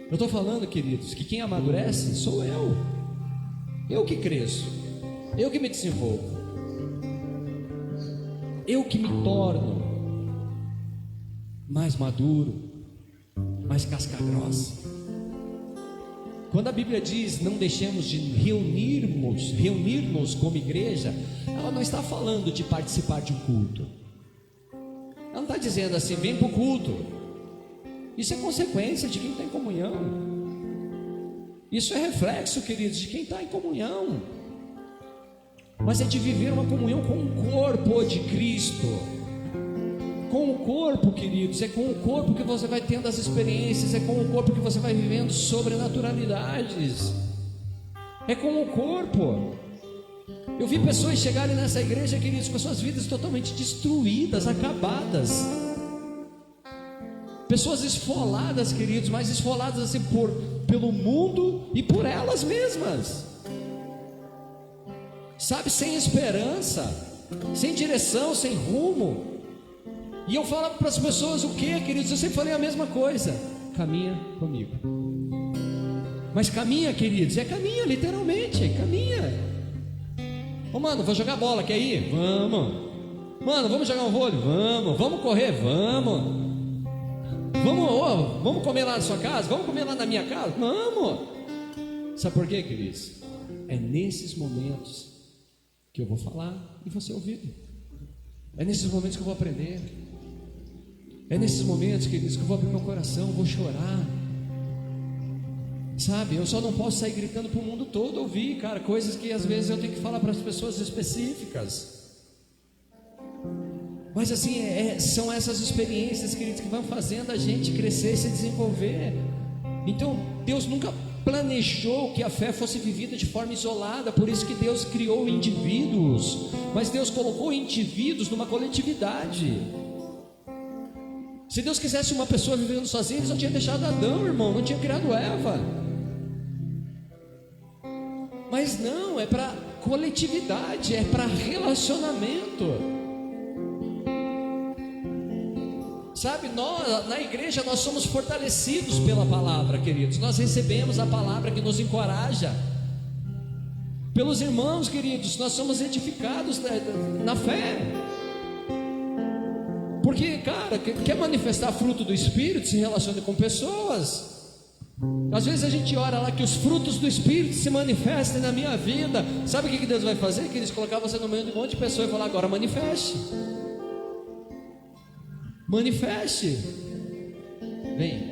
Eu estou falando, queridos, que quem amadurece sou eu. Eu que cresço. Eu que me desenvolvo. Eu que me torno mais maduro, mais casca grossa. Quando a Bíblia diz não deixemos de reunirmos como igreja, ela não está falando de participar de um culto. Ela não está dizendo assim, vem para o culto. Isso é consequência de quem está em comunhão. Isso é reflexo, queridos, de quem está em comunhão. Mas é de viver uma comunhão com o corpo de Cristo. Com o corpo, queridos, é com o corpo que você vai tendo as experiências, é com o corpo que você vai vivendo sobrenaturalidades, é com o corpo. Eu vi pessoas chegarem nessa igreja, queridos, com suas vidas totalmente destruídas, acabadas, pessoas esfoladas, queridos, mas esfoladas assim pelo mundo e por elas mesmas, sabe, sem esperança, sem direção, sem rumo. E eu falo para as pessoas o que, queridos? Eu sempre falei a mesma coisa: caminha comigo. Mas caminha, queridos, caminha, literalmente, caminha. Ô mano, vou jogar bola, quer ir? Vamos. Mano, vamos jogar um vôlei? Vamos. Vamos correr? Vamos. Vamos comer lá na sua casa? Vamos comer lá na minha casa? Vamos. Sabe por quê, queridos? É nesses momentos que eu vou falar e você ouvir. É nesses momentos que eu vou aprender. É nesses momentos, queridos, que eu vou abrir meu coração, vou chorar. Sabe, eu só não posso sair gritando para o mundo todo ouvir, cara, coisas que às vezes eu tenho que falar para as pessoas específicas. Mas assim, são essas experiências, queridos, que vão fazendo a gente crescer e se desenvolver. Então, Deus nunca planejou que a fé fosse vivida de forma isolada, por isso que Deus criou indivíduos, mas Deus colocou indivíduos numa coletividade. Se Deus quisesse uma pessoa vivendo sozinha, Ele só tinha deixado Adão, irmão, não tinha criado Eva. Mas não, é para coletividade, é para relacionamento. Sabe, nós, na igreja, nós somos fortalecidos pela palavra, queridos. Nós recebemos a palavra que nos encoraja. Pelos irmãos, queridos, nós somos edificados na fé. Porque, cara, quer manifestar fruto do Espírito, se relaciona com pessoas. Às vezes a gente ora lá que os frutos do Espírito se manifestem na minha vida. Sabe o que Deus vai fazer? Que Ele colocar você no meio de um monte de pessoas e falar: agora manifeste. Manifeste. Vem.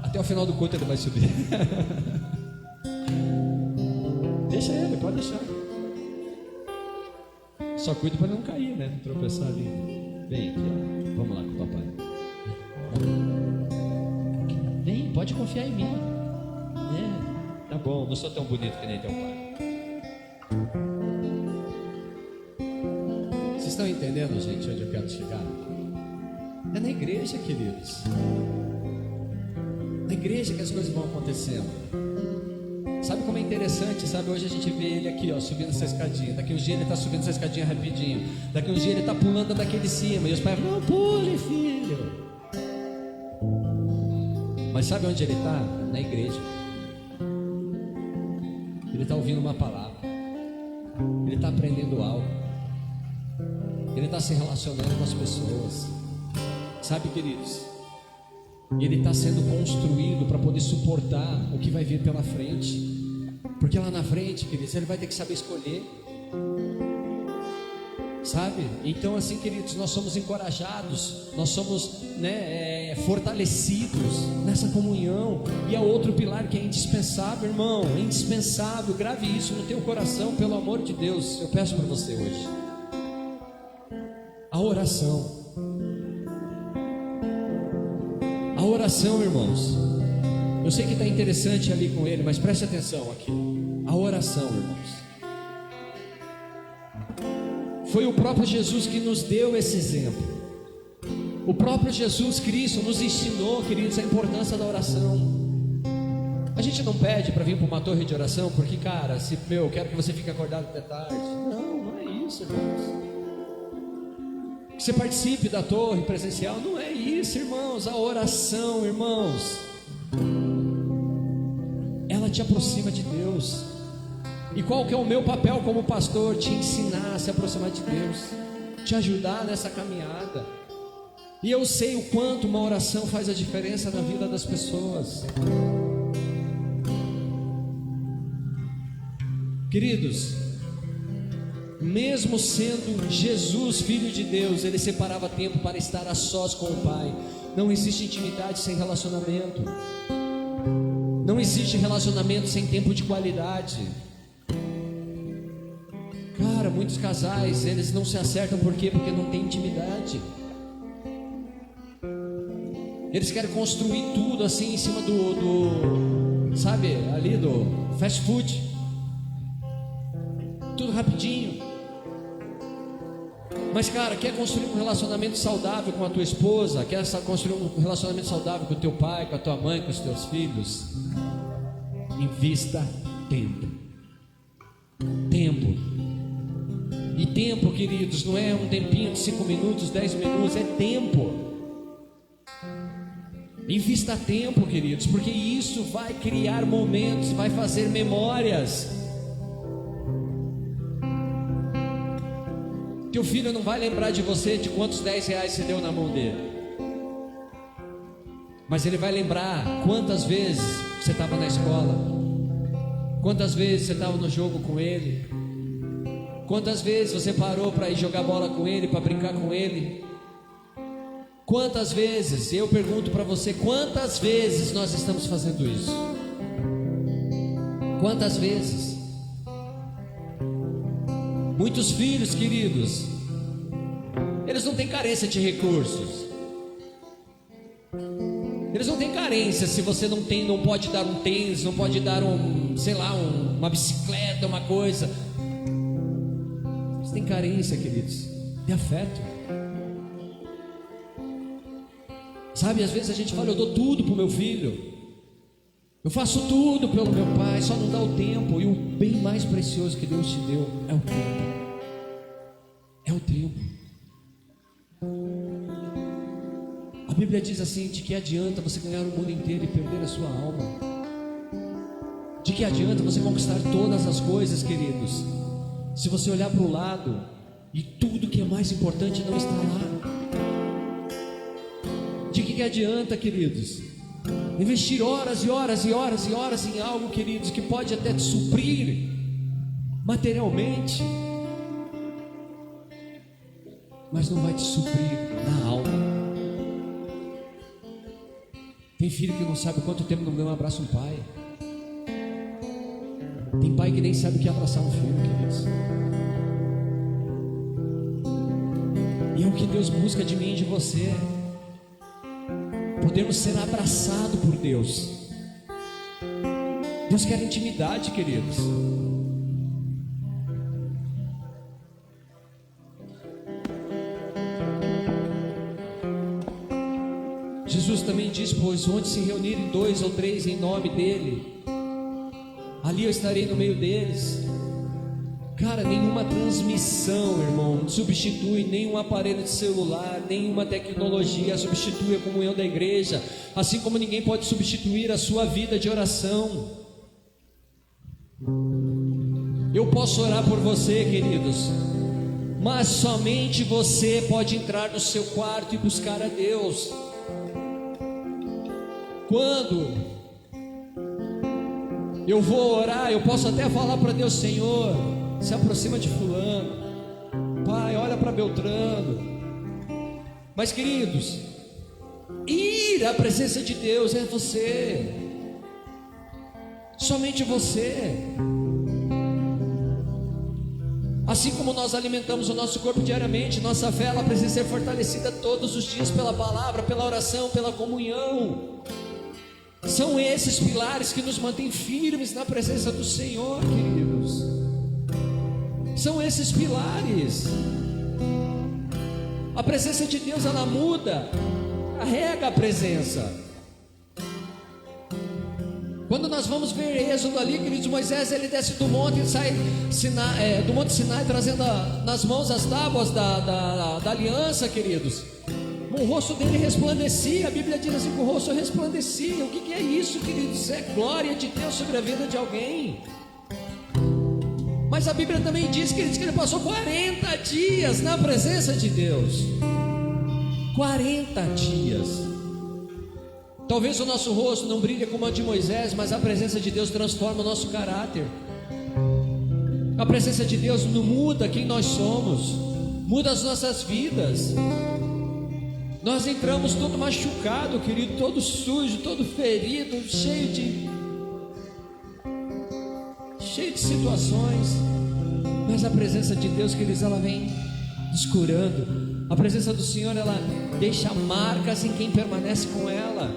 Até o final do culto ele vai subir. Deixa ele, pode deixar. Só cuida para não cair, né? Não tropeçar ali. Vem aqui, ó. Vamos lá com o papai. Vem, pode confiar em mim. Tá bom, não sou tão bonito que nem teu pai. Vocês estão entendendo, gente, onde eu quero chegar? É na igreja, queridos. Na igreja que as coisas vão acontecendo. Sabe como é interessante? Sabe, hoje a gente vê ele aqui, ó, subindo essa escadinha. Daqui um dia ele está subindo essa escadinha rapidinho. Daqui um dia ele está pulando daquele de cima. E os pais falam: não pule, filho. Mas sabe onde ele está? Na igreja. Ele está ouvindo uma palavra. Ele está aprendendo algo. Ele está se relacionando com as pessoas. Sabe, queridos? Ele está sendo construído para poder suportar o que vai vir pela frente. Porque lá na frente, queridos, ele vai ter que saber escolher. Sabe? Então, assim, queridos, nós somos encorajados, nós somos, fortalecidos nessa comunhão. E há outro pilar que é indispensável, irmão, é indispensável. Grave isso no teu coração, pelo amor de Deus. Eu peço para você hoje: a oração. A oração, irmãos. Eu sei que está interessante ali com ele, mas preste atenção aqui. A oração, irmãos. Foi o próprio Jesus que nos deu esse exemplo. O próprio Jesus Cristo nos ensinou, queridos, a importância da oração. A gente não pede para vir para uma torre de oração porque, cara, eu quero que você fique acordado até tarde. Não é isso, irmãos. Que você participe da torre presencial, não é isso, irmãos. A oração, irmãos, ela te aproxima de Deus. E qual que é o meu papel como pastor? Te ensinar a se aproximar de Deus, te ajudar nessa caminhada. E eu sei o quanto uma oração faz a diferença na vida das pessoas. Queridos, mesmo sendo Jesus, Filho de Deus, Ele separava tempo para estar a sós com o Pai. Não existe intimidade sem relacionamento. Não existe relacionamento sem tempo de qualidade. Cara, muitos casais, eles não se acertam por quê? Porque não tem intimidade. Eles querem construir tudo assim em cima sabe, ali do fast food. Tudo rapidinho. Mas, cara, quer construir um relacionamento saudável com a tua esposa? Quer construir um relacionamento saudável com o teu pai, com a tua mãe, com os teus filhos? Invista tempo. Tempo. E tempo, queridos, não é um tempinho de 5 minutos, 10 minutos, é tempo. Invista tempo, queridos, porque isso vai criar momentos, vai fazer memórias. Teu filho não vai lembrar de você de quantos 10 reais você deu na mão dele, mas ele vai lembrar quantas vezes você estava na escola, quantas vezes você estava no jogo com ele, quantas vezes você parou para ir jogar bola com ele, para brincar com ele. Quantas vezes, eu pergunto para você, quantas vezes nós estamos fazendo isso? Quantas vezes? Muitos filhos, queridos, eles não têm carência de recursos. Eles não têm carência. Se você não pode dar um tênis, não pode dar uma bicicleta, uma coisa. Você tem carência, queridos, de afeto. Sabe, às vezes a gente fala: eu dou tudo para o meu filho. Eu faço tudo pelo meu Pai, só não dá o tempo. E o bem mais precioso que Deus te deu é o tempo. É o tempo. A Bíblia diz assim: de que adianta você ganhar o mundo inteiro e perder a sua alma? De que adianta você conquistar todas as coisas, queridos, se você olhar para o lado e tudo que é mais importante não está lá? De que adianta, queridos, investir horas e horas e horas e horas em algo, queridos, que pode até te suprir materialmente, mas não vai te suprir na alma? Tem filho que não sabe quanto tempo não ganha um abraço um pai. Tem pai que nem sabe o que é abraçar um filho, queridos. E é o que Deus busca de mim e de você: podemos ser abraçados por Deus. Deus quer intimidade, queridos. Jesus também diz: pois onde se reunirem 2 ou 3 em nome dele, ali eu estarei no meio deles. Cara, nenhuma transmissão, irmão, substitui nenhum aparelho de celular, nenhuma tecnologia substitui a comunhão da igreja, assim como ninguém pode substituir a sua vida de oração. Eu posso orar por você, queridos, mas somente você pode entrar no seu quarto e buscar a Deus. Quando eu vou orar, eu posso até falar para Deus: Senhor, se aproxima de fulano, Pai, olha para Beltrano. Mas, queridos, ir à presença de Deus é você, somente você. Assim como nós alimentamos o nosso corpo diariamente, nossa fé ela precisa ser fortalecida todos os dias pela palavra, pela oração, pela comunhão. São esses pilares que nos mantêm firmes na presença do Senhor, queridos. São esses pilares. A presença de Deus ela muda, carrega a presença. Quando nós vamos ver Êxodo ali, queridos, Moisés ele desce do monte e sai do Monte Sinai trazendo nas mãos as tábuas da aliança, queridos. O rosto dele resplandecia. A Bíblia diz assim que o rosto resplandecia. O que é isso, queridos? É glória de Deus sobre a vida de alguém. Mas a Bíblia também diz, queridos, que ele passou 40 dias na presença de Deus. 40 dias. Talvez o nosso rosto não brilhe como a de Moisés, mas a presença de Deus transforma o nosso caráter. A presença de Deus não muda quem nós somos, muda as nossas vidas. Nós entramos todo machucado, querido, todo sujo, todo ferido, cheio de situações. Mas a presença de Deus, queridos, ela vem nos curando. A presença do Senhor, ela deixa marcas em quem permanece com ela.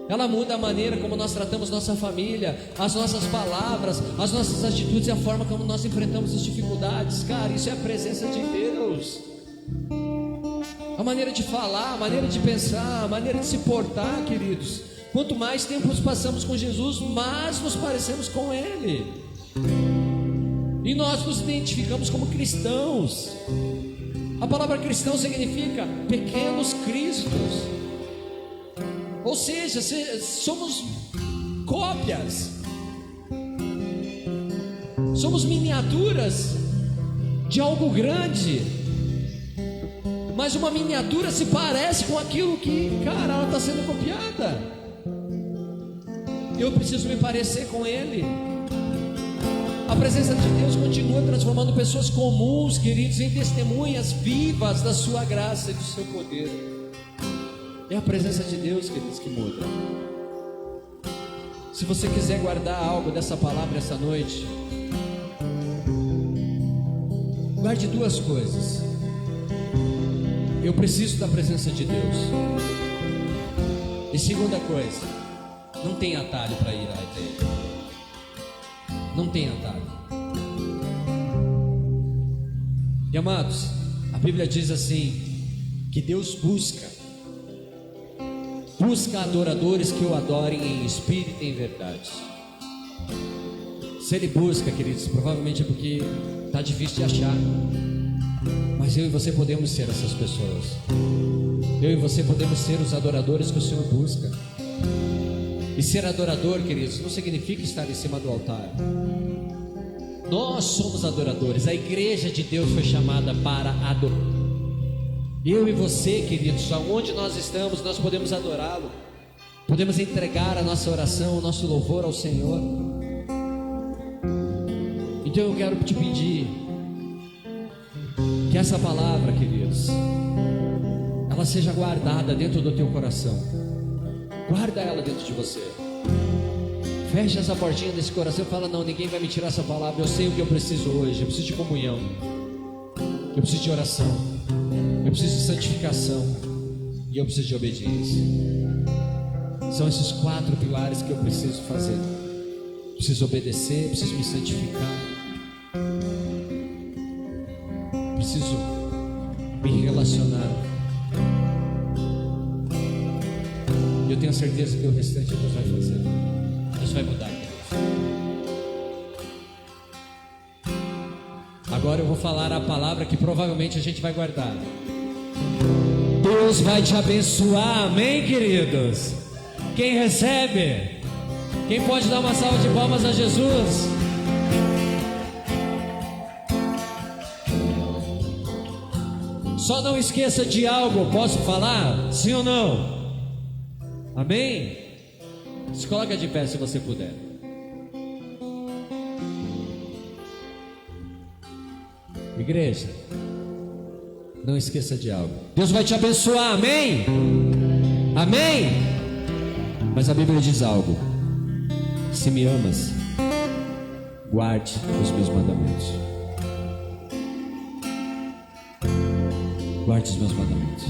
Ela muda a maneira como nós tratamos nossa família, as nossas palavras, as nossas atitudes e a forma como nós enfrentamos as dificuldades. Cara, isso é a presença de Deus. A maneira de falar, a maneira de pensar, a maneira de se portar, queridos. Quanto mais tempo passamos com Jesus, mais nos parecemos com Ele. E nós nos identificamos como cristãos. A palavra cristão significa pequenos cristos. Ou seja, somos cópias, somos miniaturas de algo grande. Mas uma miniatura se parece com aquilo que, cara, ela está sendo copiada. Eu preciso me parecer com Ele. A presença de Deus continua transformando pessoas comuns, queridos, em testemunhas vivas da sua graça e do seu poder. É a presença de Deus, queridos, que muda. Se você quiser guardar algo dessa palavra essa noite, guarde 2 coisas. Eu preciso da presença de Deus. E segunda coisa, não tem atalho para ir até Ele. Não tem atalho. E amados, a Bíblia diz assim, que Deus busca busca adoradores que o adorem em espírito e em verdade. Se ele busca, queridos, provavelmente é porque está difícil de achar. Mas eu e você podemos ser essas pessoas. Eu e você podemos ser os adoradores que o Senhor busca. E ser adorador, queridos, não significa estar em cima do altar. Nós somos adoradores. A igreja de Deus foi chamada para adorar. Eu e você, queridos, aonde nós estamos, nós podemos adorá-lo. Podemos entregar a nossa oração, o nosso louvor ao Senhor. Então eu quero te pedir que essa palavra, queridos, ela seja guardada dentro do teu coração. Guarda ela dentro de você. Fecha essa portinha desse coração e fala: não, ninguém vai me tirar essa palavra. Eu sei o que eu preciso hoje. Eu preciso de comunhão, eu preciso de oração, eu preciso de santificação e eu preciso de obediência. São esses 4 pilares que eu preciso fazer. Preciso obedecer, preciso me santificar, preciso me relacionar. E eu tenho certeza que o restante Deus vai fazer. Deus vai mudar. Agora eu vou falar a palavra que provavelmente a gente vai guardar. Deus vai te abençoar, amém, queridos? Quem recebe? Quem pode dar uma salva de palmas a Jesus? Só não esqueça de algo, posso falar? Sim ou não? Amém? Se coloca de pé se você puder. Igreja, não esqueça de algo. Deus vai te abençoar, amém? Amém? Mas a Bíblia diz algo: se me amas, guarde os meus mandamentos. Guarde os meus mandamentos.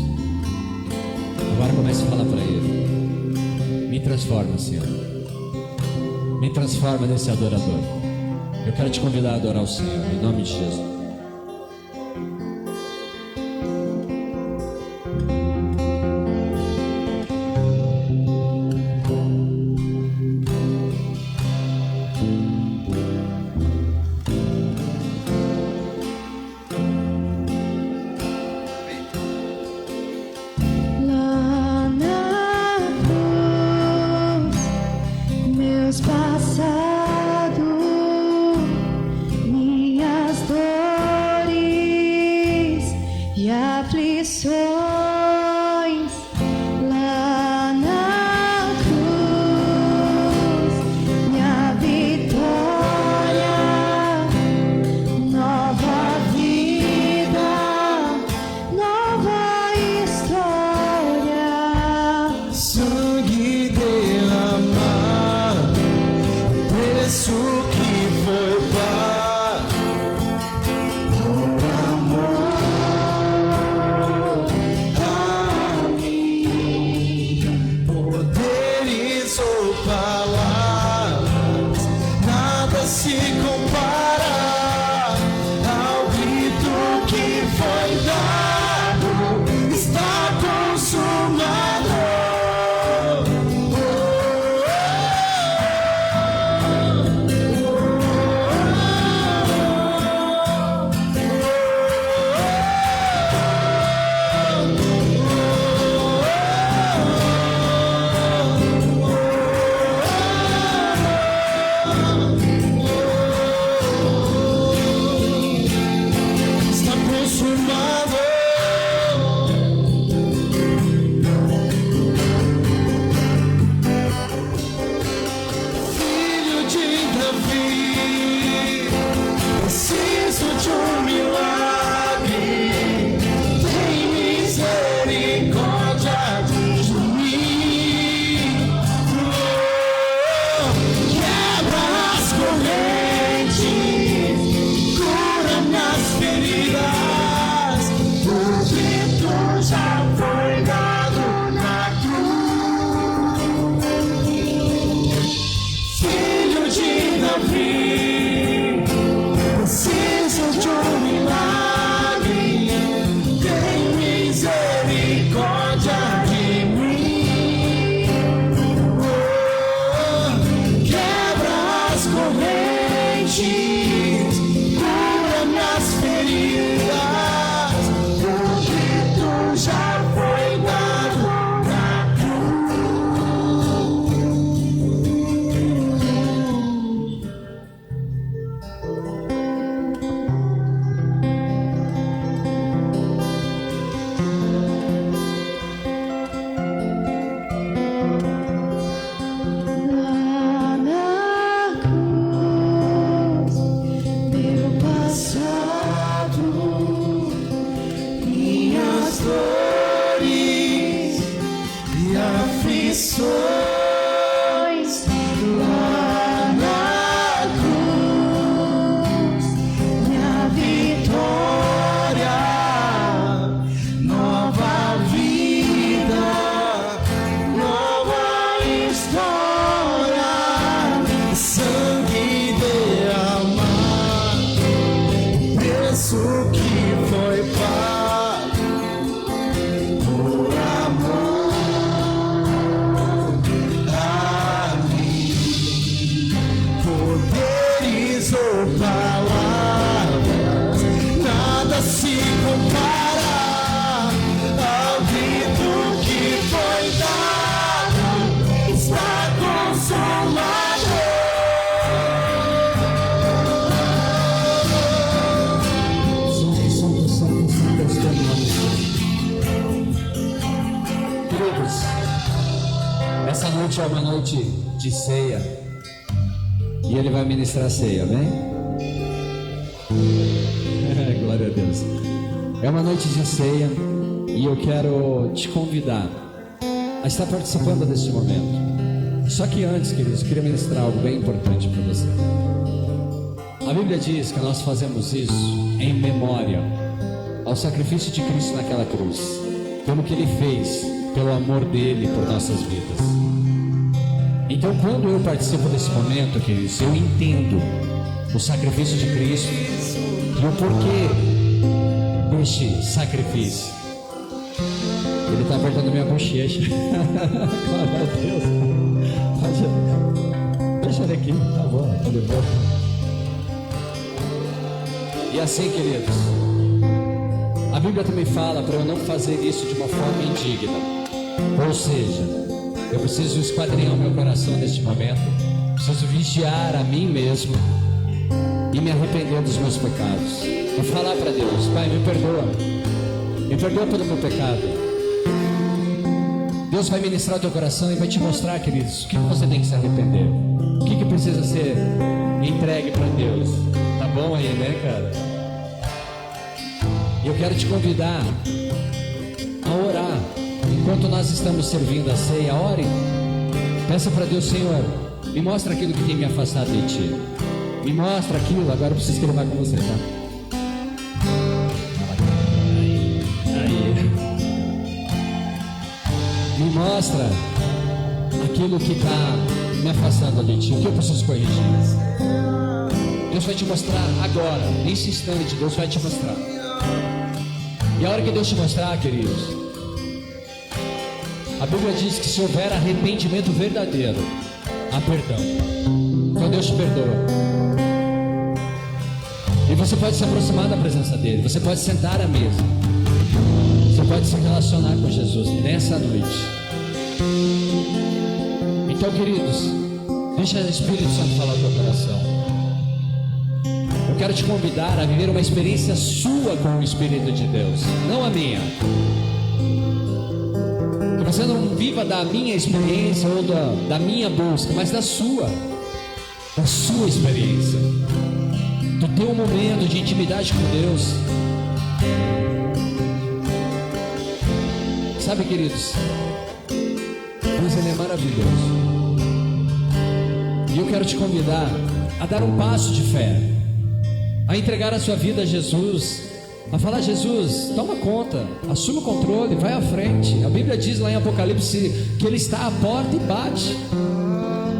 Agora comece a falar para Ele: me transforma, Senhor. Me transforma nesse adorador. Eu quero te convidar a adorar o Senhor, em nome de Jesus. Filho de Davi, noite é uma noite de ceia e Ele vai ministrar a ceia, amém? Glória a Deus. É uma noite de ceia e eu quero te convidar a estar participando desse momento. Só que antes, queridos, eu queria ministrar algo bem importante para você. A Bíblia diz que nós fazemos isso em memória ao sacrifício de Cristo naquela cruz, pelo que Ele fez, pelo amor dEle por nossas vidas. Então, quando eu participo desse momento, queridos, eu entendo o sacrifício de Cristo e o porquê deste sacrifício. Ele está apertando minha bochecha. Glória a Deus. Deixa ele aqui, tá bom, tá de boa. E assim, queridos, a Bíblia também fala para eu não fazer isso de uma forma indigna. Ou seja, eu preciso esquadrinhar o meu coração neste momento, preciso vigiar a mim mesmo e me arrepender dos meus pecados e falar para Deus: Pai, me perdoa pelo meu pecado. Deus vai ministrar o teu coração e vai te mostrar, queridos, o que você tem que se arrepender, o que precisa ser entregue para Deus. Tá bom aí, né, cara? E eu quero te convidar a orar. Enquanto nós estamos servindo a ceia, ore. Peça para Deus: Senhor, me mostra aquilo que tem me afastado de Ti. Me mostra aquilo. Agora eu preciso que Ele vá com você, tá? Aí. Me mostra aquilo que está me afastando de Ti. O que eu preciso corrigir? Deus vai te mostrar agora, nesse instante. Deus vai te mostrar. E a hora que Deus te mostrar, queridos, a Bíblia diz que se houver arrependimento verdadeiro, há perdão. Então Deus te perdoa. E você pode se aproximar da presença dEle. Você pode sentar à mesa. Você pode se relacionar com Jesus nessa noite. Então, queridos, deixa o Espírito Santo falar no teu coração. Eu quero te convidar a viver uma experiência sua com o Espírito de Deus, não a minha. Que você não viva da minha experiência ou da minha busca, mas da sua experiência, do teu momento de intimidade com Deus. Sabe, queridos, Deus, Ele é maravilhoso. E eu quero te convidar a dar um passo de fé, a entregar a sua vida a Jesus, a falar: Jesus, toma conta, assume o controle, vai à frente. A Bíblia diz lá em Apocalipse que Ele está à porta e bate.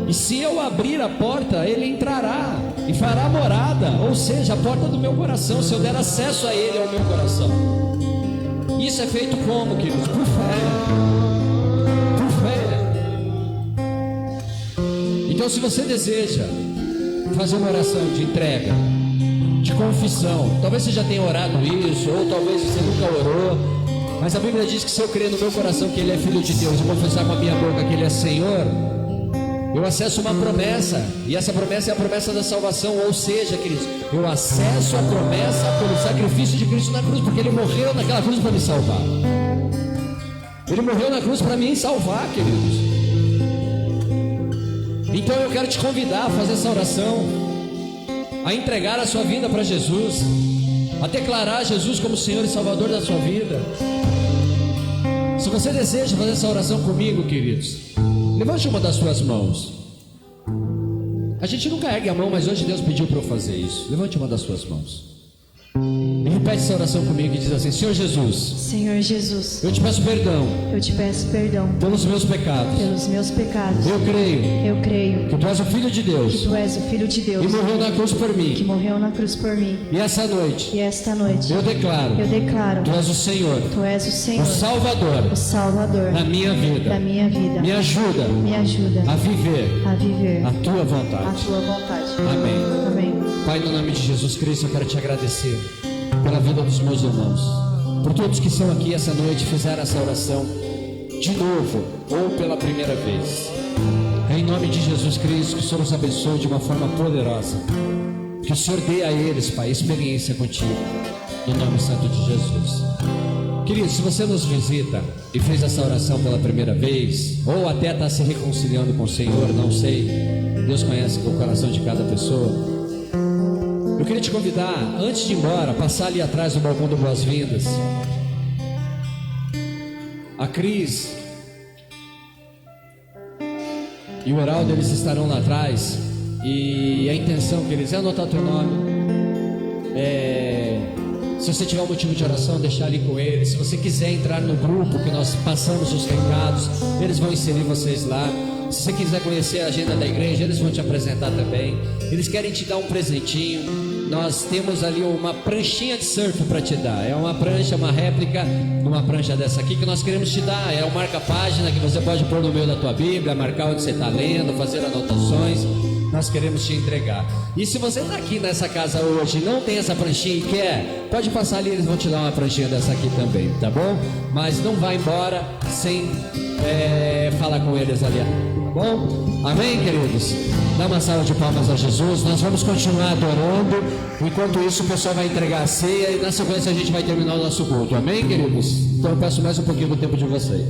E se eu abrir a porta, Ele entrará e fará morada, ou seja, a porta do meu coração, se eu der acesso a Ele, ao meu coração. Isso é feito como, queridos? Por fé. Por fé. Então, se você deseja fazer uma oração de entrega, de confissão, talvez você já tenha orado isso, ou talvez você nunca orou, mas a Bíblia diz que se eu crer no meu coração que Ele é Filho de Deus e confessar com a minha boca que Ele é Senhor, eu acesso uma promessa, e essa promessa é a promessa da salvação. Ou seja, queridos, eu acesso a promessa pelo sacrifício de Cristo na cruz, porque Ele morreu naquela cruz para me salvar. Ele morreu na cruz para me salvar, queridos. Então eu quero te convidar a fazer essa oração, a entregar a sua vida para Jesus, a declarar Jesus como Senhor e Salvador da sua vida. Se você deseja fazer essa oração comigo, queridos, levante uma das suas mãos. A gente nunca ergue a mão, mas hoje Deus pediu para eu fazer isso. Levante uma das suas mãos e repete essa oração comigo, que diz assim: Senhor Jesus, Senhor Jesus, eu te peço perdão pelos meus pecados. Eu creio que Tu és o Filho de Deus, Tu és o Filho de Deus, e morreu na cruz por mim. E esta noite eu declaro Tu és o Senhor, o Salvador da minha vida. Me ajuda a viver a Tua vontade. Amém. Pai, no nome de Jesus Cristo, eu quero Te agradecer pela vida dos meus irmãos, por todos que estão aqui essa noite, fizeram essa oração de novo ou pela primeira vez. Em nome de Jesus Cristo, que o Senhor os abençoe de uma forma poderosa, que o Senhor dê a eles, Pai, experiência contigo, no nome santo de Jesus. Querido, se você nos visita e fez essa oração pela primeira vez, ou até está se reconciliando com o Senhor, não sei, Deus conhece o coração de cada pessoa. Eu queria te convidar, antes de ir embora, passar ali atrás do balcão do Boas-Vindas. A Cris e o Heraldo, eles estarão lá atrás. E a intenção, queridos, é anotar teu nome. Se você tiver um motivo de oração, deixar ali com eles. Se você quiser entrar no grupo que nós passamos os recados, eles vão inserir vocês lá. Se você quiser conhecer a agenda da igreja, eles vão te apresentar também. Eles querem te dar um presentinho. Nós temos ali uma pranchinha de surf para te dar. É uma prancha, uma réplica de uma prancha dessa aqui que nós queremos te dar. É um marca-página que você pode pôr no meio da tua Bíblia, marcar onde você está lendo, fazer anotações. Nós queremos te entregar. E se você está aqui nessa casa hoje e não tem essa pranchinha e quer, pode passar ali, eles vão te dar uma pranchinha dessa aqui também, tá bom? Mas não vai embora sem falar com eles ali, tá bom? Amém, queridos? Dá uma salva de palmas a Jesus. Nós vamos continuar adorando. Enquanto isso, o pessoal vai entregar a ceia e na sequência a gente vai terminar o nosso culto. Amém, queridos? Então eu peço mais um pouquinho do tempo de vocês.